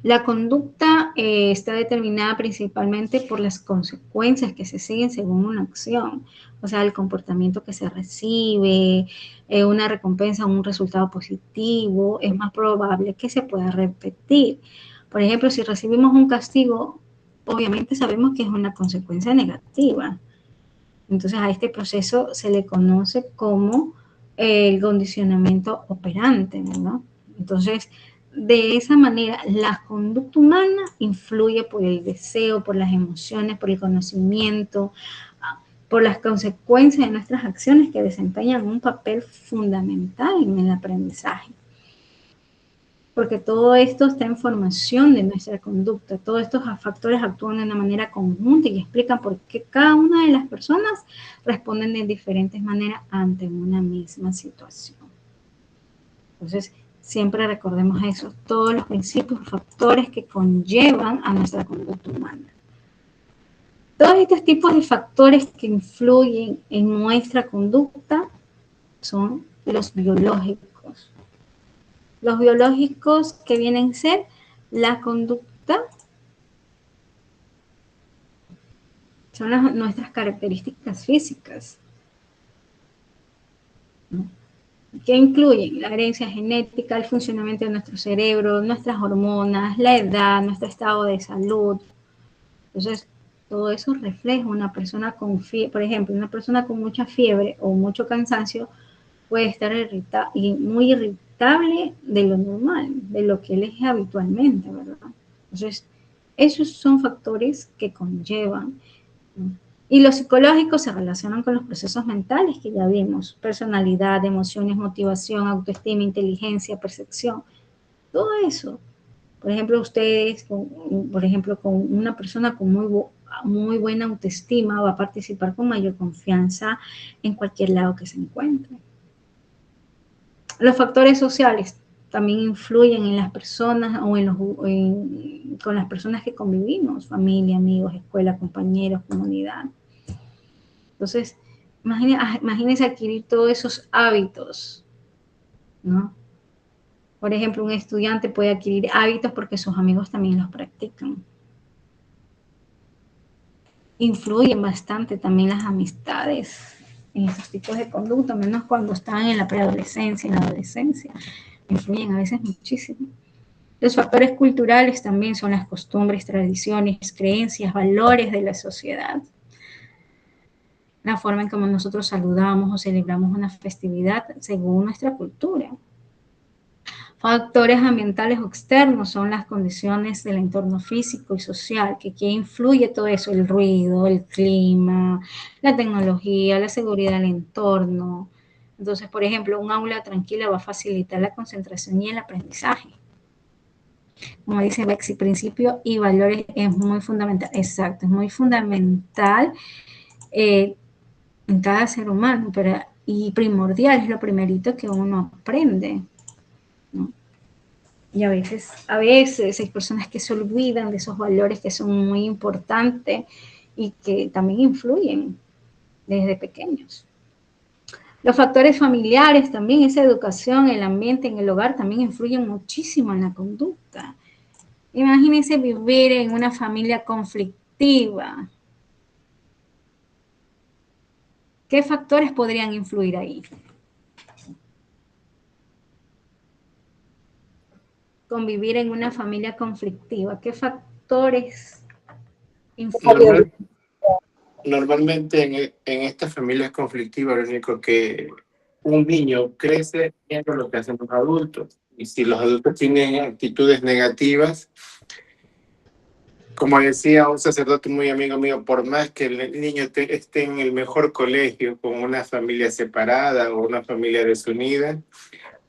La conducta está determinada principalmente por las consecuencias que se siguen según una acción, o sea, el comportamiento que se recibe, una recompensa o un resultado positivo, es más probable que se pueda repetir. Por ejemplo, si recibimos un castigo, obviamente sabemos que es una consecuencia negativa. Entonces a este proceso se le conoce como el condicionamiento operante, ¿no? Entonces, de esa manera, la conducta humana influye por el deseo, por las emociones, por el conocimiento, por las consecuencias de nuestras acciones que desempeñan un papel fundamental en el aprendizaje. Porque todo esto está en formación de nuestra conducta. Todos estos factores actúan de una manera conjunta y explican por qué cada una de las personas responden de diferentes maneras ante una misma situación. Entonces, siempre recordemos eso, todos los principios, factores que conllevan a nuestra conducta humana. Todos estos tipos de factores que influyen en nuestra conducta son los biológicos. Los biológicos que vienen a ser la conducta son nuestras características físicas, ¿no? Que incluyen la herencia genética, el funcionamiento de nuestro cerebro, nuestras hormonas, la edad, nuestro estado de salud. Entonces, todo eso refleja una persona con fiebre, por ejemplo, una persona con mucha fiebre o mucho cansancio puede estar muy irritable de lo normal, de lo que él es habitualmente, ¿verdad? Entonces, esos son factores que conllevan, ¿no? Y los psicológicos se relacionan con los procesos mentales que ya vimos, personalidad, emociones, motivación, autoestima, inteligencia, percepción, todo eso. Por ejemplo, ustedes, por ejemplo, con una persona con muy buena autoestima va a participar con mayor confianza en cualquier lado que se encuentre. Los factores sociales también influyen en las personas o con las personas que convivimos, familia, amigos, escuela, compañeros, comunidad. Entonces, imagínense adquirir todos esos hábitos, ¿no? Por ejemplo, un estudiante puede adquirir hábitos porque sus amigos también los practican. Influyen bastante también las amistades en esos tipos de conducta, menos cuando están en la preadolescencia, en la adolescencia. Influyen a veces muchísimo. Los factores culturales también son las costumbres, tradiciones, creencias, valores de la sociedad. La forma en cómo nosotros saludamos o celebramos una festividad según nuestra cultura. Factores ambientales o externos son las condiciones del entorno físico y social, que influye todo eso, el ruido, el clima, la tecnología, la seguridad del entorno. Entonces, por ejemplo, un aula tranquila va a facilitar la concentración y el aprendizaje. Como dice Bexy, principio y valores es muy fundamental. Exacto, es muy fundamental en cada ser humano, y primordial, es lo primerito que uno aprende, ¿no? Y a veces hay personas que se olvidan de esos valores que son muy importantes y que también influyen desde pequeños. Los factores familiares también, esa educación, el ambiente en el hogar también influyen muchísimo en la conducta. Imagínense vivir en una familia conflictiva. ¿Qué factores podrían influir ahí? Convivir en una familia conflictiva. ¿Qué factores influyen? Normalmente en estas familias conflictivas lo único que un niño crece viendo lo que hacen los adultos. Y si los adultos tienen actitudes negativas, como decía un sacerdote muy amigo mío, por más que el niño esté en el mejor colegio, con una familia separada o una familia desunida,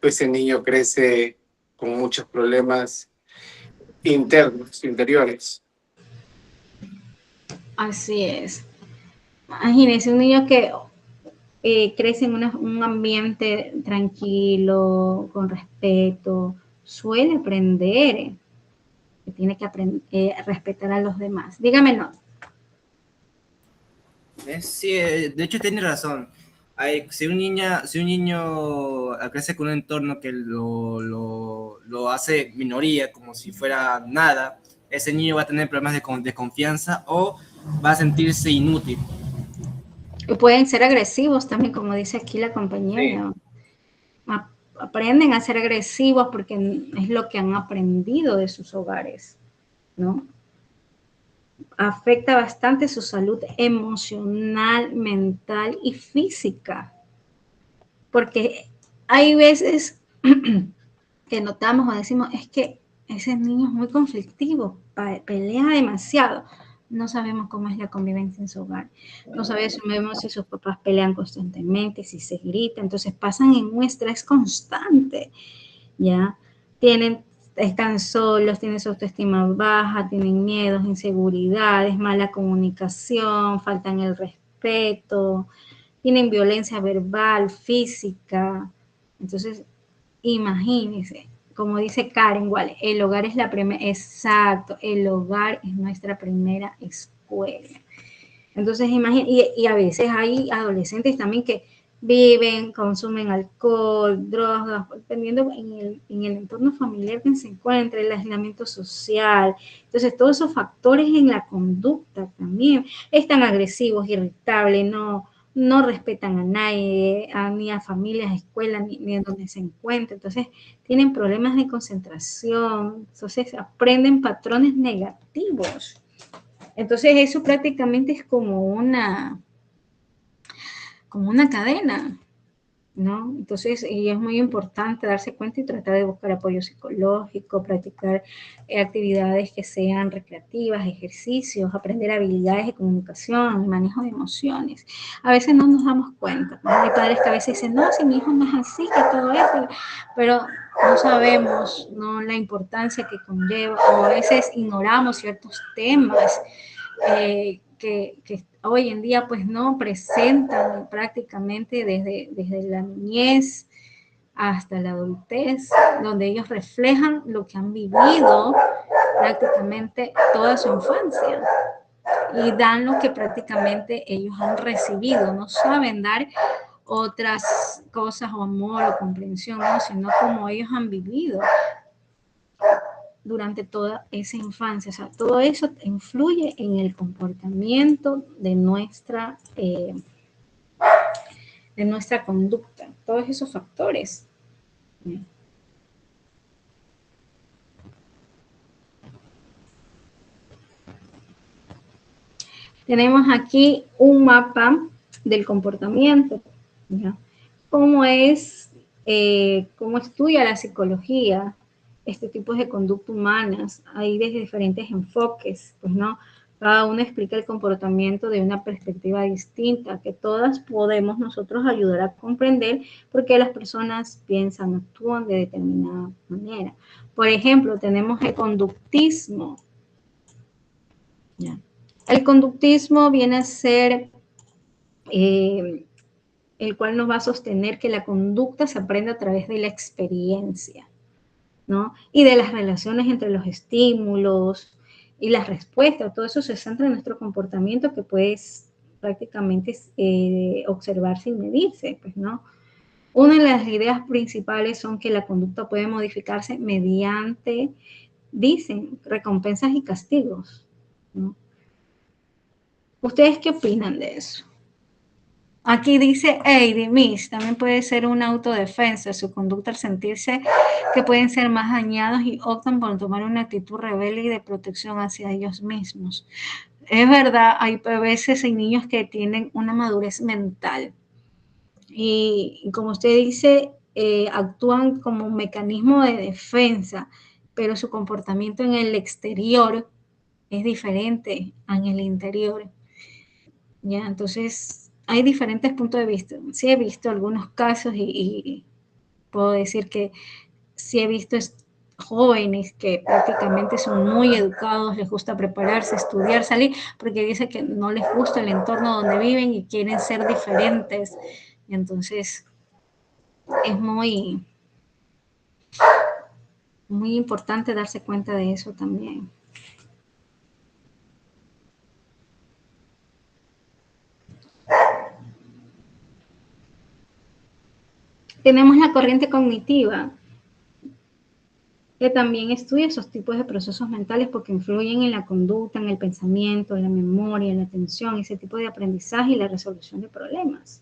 pues el niño crece con muchos problemas internos, interiores. Así es. Imagínense un niño que crece en un ambiente tranquilo, con respeto, suele aprender, que tiene que aprender a respetar a los demás. Dígame, no. Sí, de hecho tiene razón. si un niño crece con un entorno que lo hace minoría, como si fuera nada, ese niño va a tener problemas de confianza o va a sentirse inútil. Y pueden ser agresivos también, como dice aquí la compañera. Sí. Aprenden a ser agresivos porque es lo que han aprendido de sus hogares, ¿no? Afecta bastante su salud emocional, mental y física. Porque hay veces que notamos o decimos, es que ese niño es muy conflictivo, pelea demasiado. No sabemos cómo es la convivencia en su hogar. No sabemos si sus papás pelean constantemente, si se gritan. Entonces pasan en un estrés constante, ¿ya? Están solos, tienen su autoestima baja, tienen miedos, inseguridades, mala comunicación, faltan el respeto, tienen violencia verbal, física. Entonces, imagínense, como dice Karen, igual, el hogar es la primera, exacto, el hogar es nuestra primera escuela. Entonces, imagínense, y a veces hay adolescentes también que viven, consumen alcohol, drogas, dependiendo en el entorno familiar que se encuentre, el aislamiento social. Entonces, todos esos factores en la conducta también están agresivos, irritables, no respetan a nadie, ni a familias, escuelas, ni en donde se encuentren. Entonces, tienen problemas de concentración, entonces aprenden patrones negativos. Entonces, eso prácticamente es como una cadena, ¿no? Entonces, y es muy importante darse cuenta y tratar de buscar apoyo psicológico, practicar actividades que sean recreativas, ejercicios, aprender habilidades de comunicación, manejo de emociones. A veces no nos damos cuenta, ¿no? Hay padres que a veces dicen, no, si mi hijo no es así, que todo esto, pero no sabemos, ¿no?, la importancia que conlleva, o a veces ignoramos ciertos temas que hoy en día pues no presentan prácticamente desde la niñez hasta la adultez, donde ellos reflejan lo que han vivido prácticamente toda su infancia y dan lo que prácticamente ellos han recibido, no saben dar otras cosas o amor o comprensión, ¿no?, sino como ellos han vivido durante toda esa infancia. O sea, todo eso influye en el comportamiento de nuestra conducta, todos esos factores. Tenemos aquí un mapa del comportamiento, ¿ya? Cómo estudia la psicología este tipo de conducta humanas, hay desde diferentes enfoques, pues, ¿no? Cada uno explica el comportamiento de una perspectiva distinta, que todas podemos nosotros ayudar a comprender por qué las personas piensan, actúan de determinada manera. Por ejemplo, tenemos el conductismo, ¿ya? El conductismo viene a ser el cual nos va a sostener que la conducta se aprende a través de la experiencia, ¿no? Y de las relaciones entre los estímulos y las respuestas. Todo eso se centra en nuestro comportamiento que puede prácticamente observarse y medirse, pues, ¿no? Una de las ideas principales son que la conducta puede modificarse mediante, dicen, recompensas y castigos, ¿no? ¿Ustedes qué opinan de eso? Aquí dice Heidi Miss, también puede ser una autodefensa, su conducta al sentirse que pueden ser más dañados y optan por tomar una actitud rebelde y de protección hacia ellos mismos. Es verdad, hay veces hay niños que tienen una madurez mental y como usted dice, actúan como un mecanismo de defensa, pero su comportamiento en el exterior es diferente en el interior. Ya, entonces hay diferentes puntos de vista. Sí he visto algunos casos y puedo decir que sí he visto jóvenes que prácticamente son muy educados, les gusta prepararse, estudiar, salir, porque dice que no les gusta el entorno donde viven y quieren ser diferentes. Y entonces es muy, muy importante darse cuenta de eso también. Tenemos la corriente cognitiva, que también estudia esos tipos de procesos mentales porque influyen en la conducta, en el pensamiento, en la memoria, en la atención, ese tipo de aprendizaje y la resolución de problemas.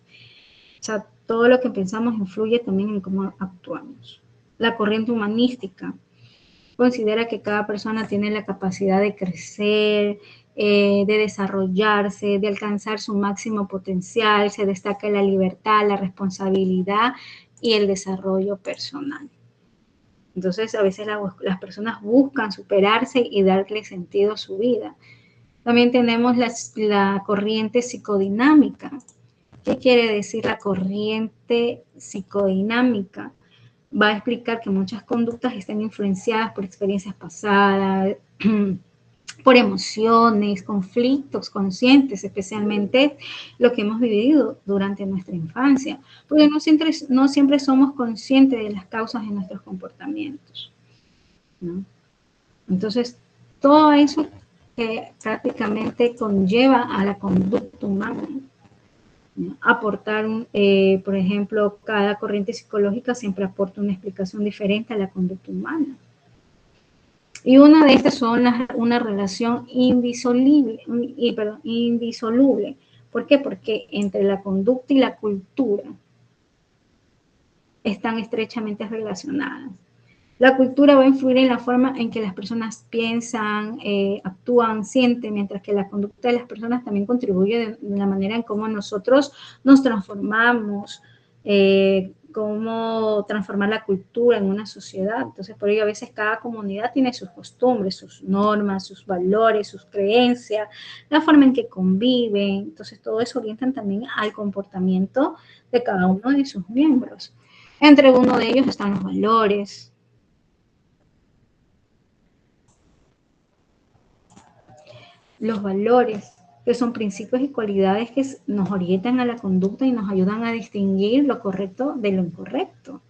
O sea, todo lo que pensamos influye también en cómo actuamos. La corriente humanística considera que cada persona tiene la capacidad de crecer, de desarrollarse, de alcanzar su máximo potencial, se destaca la libertad, la responsabilidad y el desarrollo personal. Entonces, a veces las personas buscan superarse y darle sentido a su vida. También tenemos la corriente psicodinámica. ¿Qué quiere decir la corriente psicodinámica? Va a explicar que muchas conductas están influenciadas por experiencias pasadas, por emociones, conflictos conscientes, especialmente lo que hemos vivido durante nuestra infancia, porque no siempre somos conscientes de las causas de nuestros comportamientos, ¿no? Entonces, todo eso que prácticamente conlleva a la conducta humana, ¿no? Aportar, por ejemplo, cada corriente psicológica siempre aporta una explicación diferente a la conducta humana. Y una de estas son una relación indisoluble. ¿Por qué? Porque entre la conducta y la cultura están estrechamente relacionadas. La cultura va a influir en la forma en que las personas piensan, actúan, sienten, mientras que la conducta de las personas también contribuye de la manera en cómo nosotros nos transformamos, cómo transformar la cultura en una sociedad. Entonces, por ello, a veces cada comunidad tiene sus costumbres, sus normas, sus valores, sus creencias, la forma en que conviven. Entonces, todo eso orienta también al comportamiento de cada uno de sus miembros. Entre uno de ellos están los valores. Los valores, que son principios y cualidades que nos orientan a la conducta y nos ayudan a distinguir lo correcto de lo incorrecto.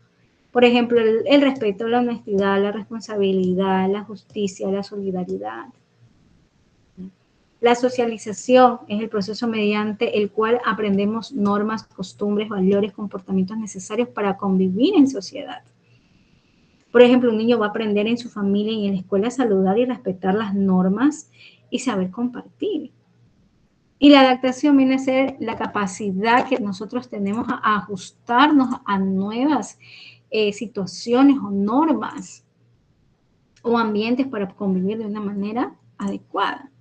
Por ejemplo, el respeto, la honestidad, la responsabilidad, la justicia, la solidaridad. La socialización es el proceso mediante el cual aprendemos normas, costumbres, valores, comportamientos necesarios para convivir en sociedad. Por ejemplo, un niño va a aprender en su familia y en la escuela a saludar y respetar las normas y saber compartir. Y la adaptación viene a ser la capacidad que nosotros tenemos a ajustarnos a nuevas situaciones o normas o ambientes para convivir de una manera adecuada.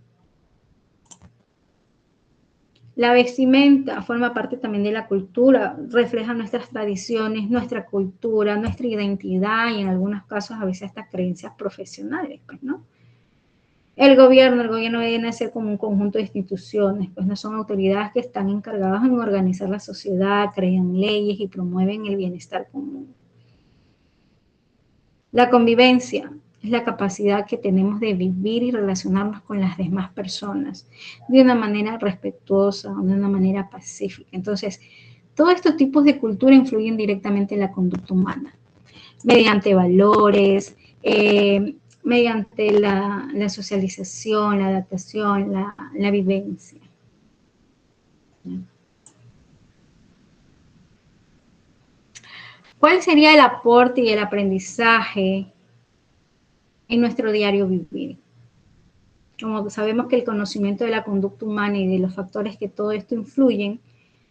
La vestimenta forma parte también de la cultura, refleja nuestras tradiciones, nuestra cultura, nuestra identidad y en algunos casos a veces hasta creencias profesionales, pues, ¿no? El gobierno viene a ser como un conjunto de instituciones, pues no son autoridades que están encargadas en organizar la sociedad, crean leyes y promueven el bienestar común. La convivencia es la capacidad que tenemos de vivir y relacionarnos con las demás personas de una manera respetuosa, de una manera pacífica. Entonces, todos estos tipos de cultura influyen directamente en la conducta humana, mediante valores, mediante la socialización, la adaptación, la vivencia. ¿Cuál sería el aporte y el aprendizaje en nuestro diario vivir? Como sabemos que el conocimiento de la conducta humana y de los factores que todo esto influyen,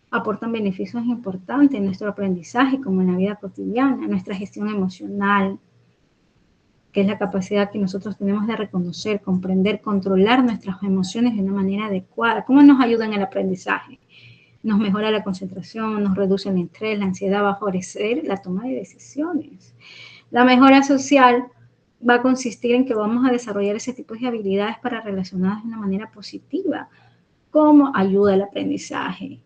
aportan beneficios importantes en nuestro aprendizaje, como en la vida cotidiana, nuestra gestión emocional, que es la capacidad que nosotros tenemos de reconocer, comprender, controlar nuestras emociones de una manera adecuada. ¿Cómo nos ayuda en el aprendizaje? Nos mejora la concentración, nos reduce el estrés, la ansiedad, va a favorecer la toma de decisiones. La mejora social va a consistir en que vamos a desarrollar ese tipo de habilidades para relacionarnos de una manera positiva. ¿Cómo ayuda el aprendizaje?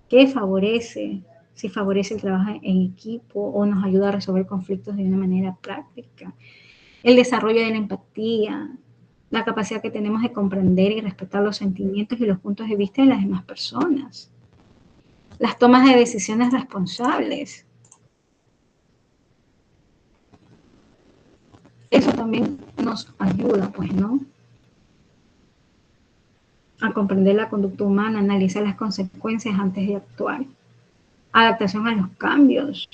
¿Qué favorece? Si favorece el trabajo en equipo o nos ayuda a resolver conflictos de una manera práctica. El desarrollo de la empatía, la capacidad que tenemos de comprender y respetar los sentimientos y los puntos de vista de las demás personas. Las tomas de decisiones responsables. Eso también nos ayuda, pues, ¿no? A comprender la conducta humana, analizar las consecuencias antes de actuar. Adaptación a los cambios,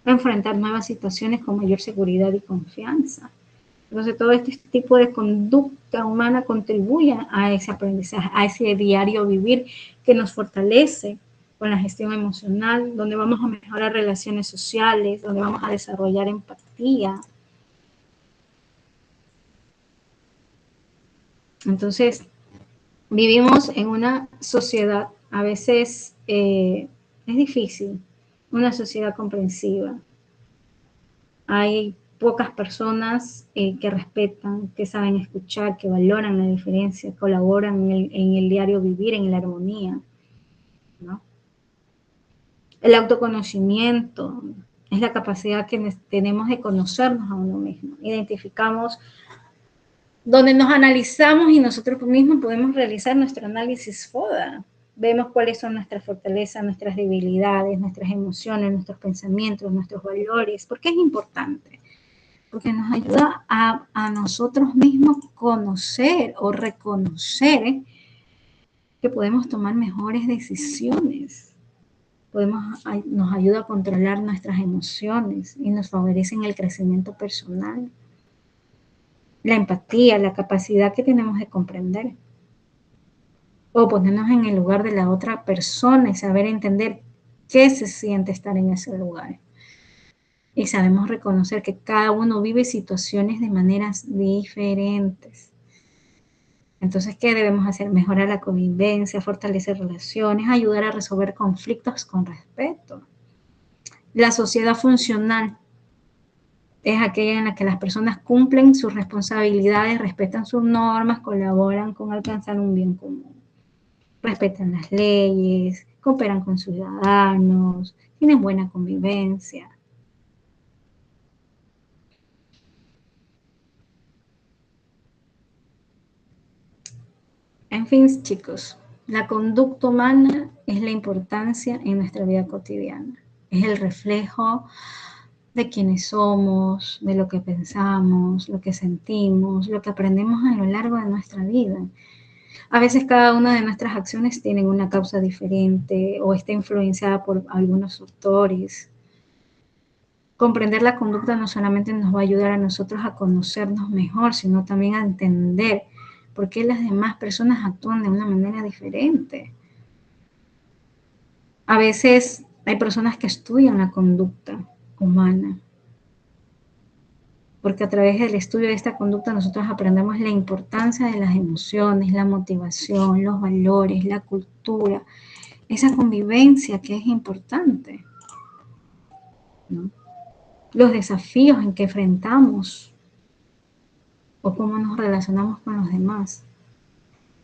enfrentar nuevas situaciones con mayor seguridad y confianza. Entonces, todo este tipo de conducta humana contribuye a ese aprendizaje, a ese diario vivir que nos fortalece con la gestión emocional, donde vamos a mejorar relaciones sociales, donde vamos a desarrollar empatía. Entonces, vivimos en una sociedad, a veces es difícil, una sociedad comprensiva. Hay pocas personas que respetan, que saben escuchar, que valoran la diferencia, colaboran en el diario vivir, en la armonía, ¿no? El autoconocimiento es la capacidad que tenemos de conocernos a uno mismo. Identificamos donde nos analizamos y nosotros mismos podemos realizar nuestro análisis FODA. Vemos cuáles son nuestras fortalezas, nuestras debilidades, nuestras emociones, nuestros pensamientos, nuestros valores. ¿Por qué es importante? Porque nos ayuda a nosotros mismos conocer o reconocer que podemos tomar mejores decisiones. Nos ayuda a controlar nuestras emociones y nos favorece en el crecimiento personal. La empatía, la capacidad que tenemos de comprender o ponernos en el lugar de la otra persona y saber entender qué se siente estar en ese lugar. Y sabemos reconocer que cada uno vive situaciones de maneras diferentes. Entonces, ¿qué debemos hacer? Mejorar la convivencia, fortalecer relaciones, ayudar a resolver conflictos con respeto. La sociedad funcional es aquella en la que las personas cumplen sus responsabilidades, respetan sus normas, colaboran con alcanzar un bien común. Respetan las leyes, cooperan con ciudadanos, tienen buena convivencia. En fin, chicos, la conducta humana es la importancia en nuestra vida cotidiana. Es el reflejo de quiénes somos, de lo que pensamos, lo que sentimos, lo que aprendemos a lo largo de nuestra vida. A veces cada una de nuestras acciones tiene una causa diferente o está influenciada por algunos factores. Comprender la conducta no solamente nos va a ayudar a nosotros a conocernos mejor, sino también a entender por qué las demás personas actúan de una manera diferente. A veces hay personas que estudian la conducta humana, porque a través del estudio de esta conducta nosotros aprendemos la importancia de las emociones, la motivación, los valores, la cultura, esa convivencia que es importante, ¿no? Los desafíos en que enfrentamos o cómo nos relacionamos con los demás.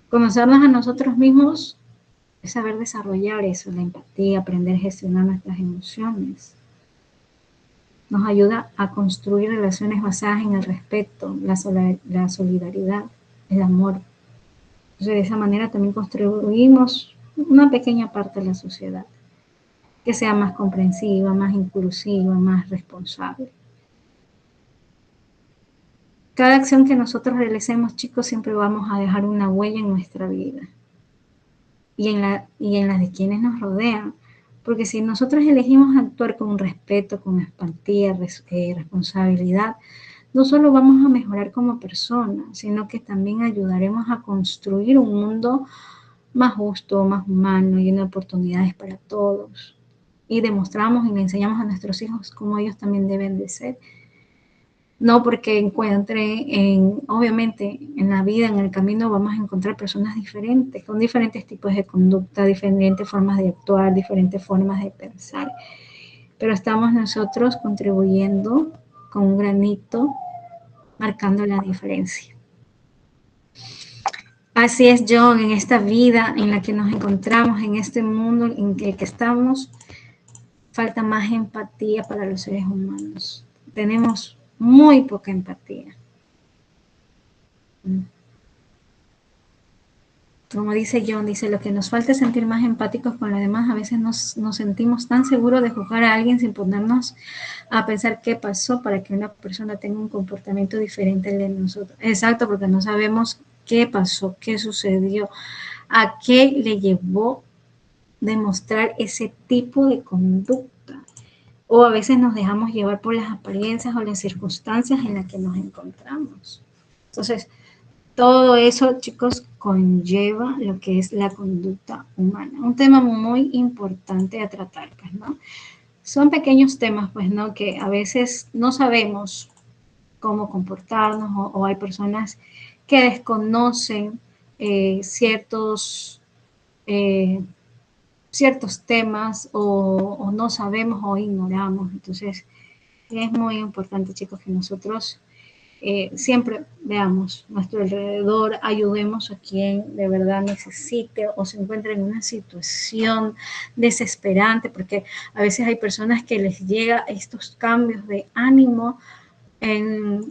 Conocernos a nosotros mismos es saber desarrollar eso, la empatía, aprender a gestionar nuestras emociones. Nos ayuda a construir relaciones basadas en el respeto, la solidaridad, el amor. Entonces, de esa manera también construimos una pequeña parte de la sociedad que sea más comprensiva, más inclusiva, más responsable. Cada acción que nosotros realicemos, chicos, siempre vamos a dejar una huella en nuestra vida y en la de quienes nos rodean. Porque si nosotros elegimos actuar con respeto, con empatía, responsabilidad, no solo vamos a mejorar como personas, sino que también ayudaremos a construir un mundo más justo, más humano, lleno de oportunidades para todos. Y demostramos y le enseñamos a nuestros hijos cómo ellos también deben de ser. No porque obviamente en la vida, en el camino, vamos a encontrar personas diferentes, con diferentes tipos de conducta, diferentes formas de actuar, diferentes formas de pensar. Pero estamos nosotros contribuyendo con un granito, marcando la diferencia. Así es, John, en esta vida en la que nos encontramos, en este mundo en el que estamos, falta más empatía para los seres humanos. Tenemos muy poca empatía. Como dice John, dice, lo que nos falta es sentir más empáticos con los demás. A veces nos sentimos tan seguros de juzgar a alguien sin ponernos a pensar qué pasó para que una persona tenga un comportamiento diferente al de nosotros. Exacto, porque no sabemos qué pasó, qué sucedió, a qué le llevó demostrar ese tipo de conducta. o a veces nos dejamos llevar por las apariencias o las circunstancias en las que nos encontramos. Entonces, todo eso, chicos, conlleva lo que es la conducta humana. Un tema muy importante a tratar, pues, ¿no? Son pequeños temas, pues, ¿no? Que a veces no sabemos cómo comportarnos o hay personas que desconocen ciertos temas o no sabemos o ignoramos. Entonces, es muy importante, chicos, que nosotros siempre veamos nuestro alrededor, ayudemos a quien de verdad necesite o se encuentre en una situación desesperante, porque a veces hay personas que les llega estos cambios de ánimo en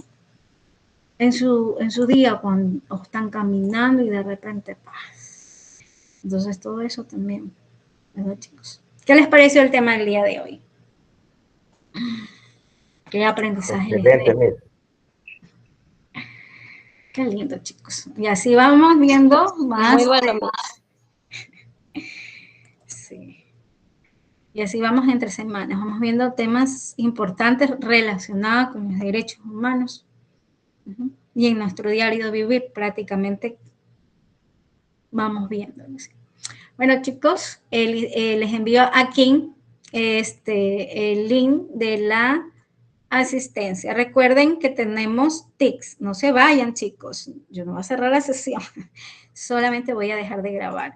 su día cuando están caminando y de repente paz. Entonces todo eso también, ¿verdad, chicos? ¿Qué les pareció el tema del día de hoy? ¿Qué aprendizaje les dio? Qué lindo, chicos. Y así vamos viendo más. Muy bueno. Sí. Y así vamos entre semanas. Vamos viendo temas importantes relacionados con los derechos humanos. Y en nuestro diario de vivir prácticamente vamos viendo. Bueno, chicos, les envío aquí el link de la asistencia. Recuerden que tenemos tics. No se vayan, chicos. Yo no voy a cerrar la sesión. Solamente voy a dejar de grabar.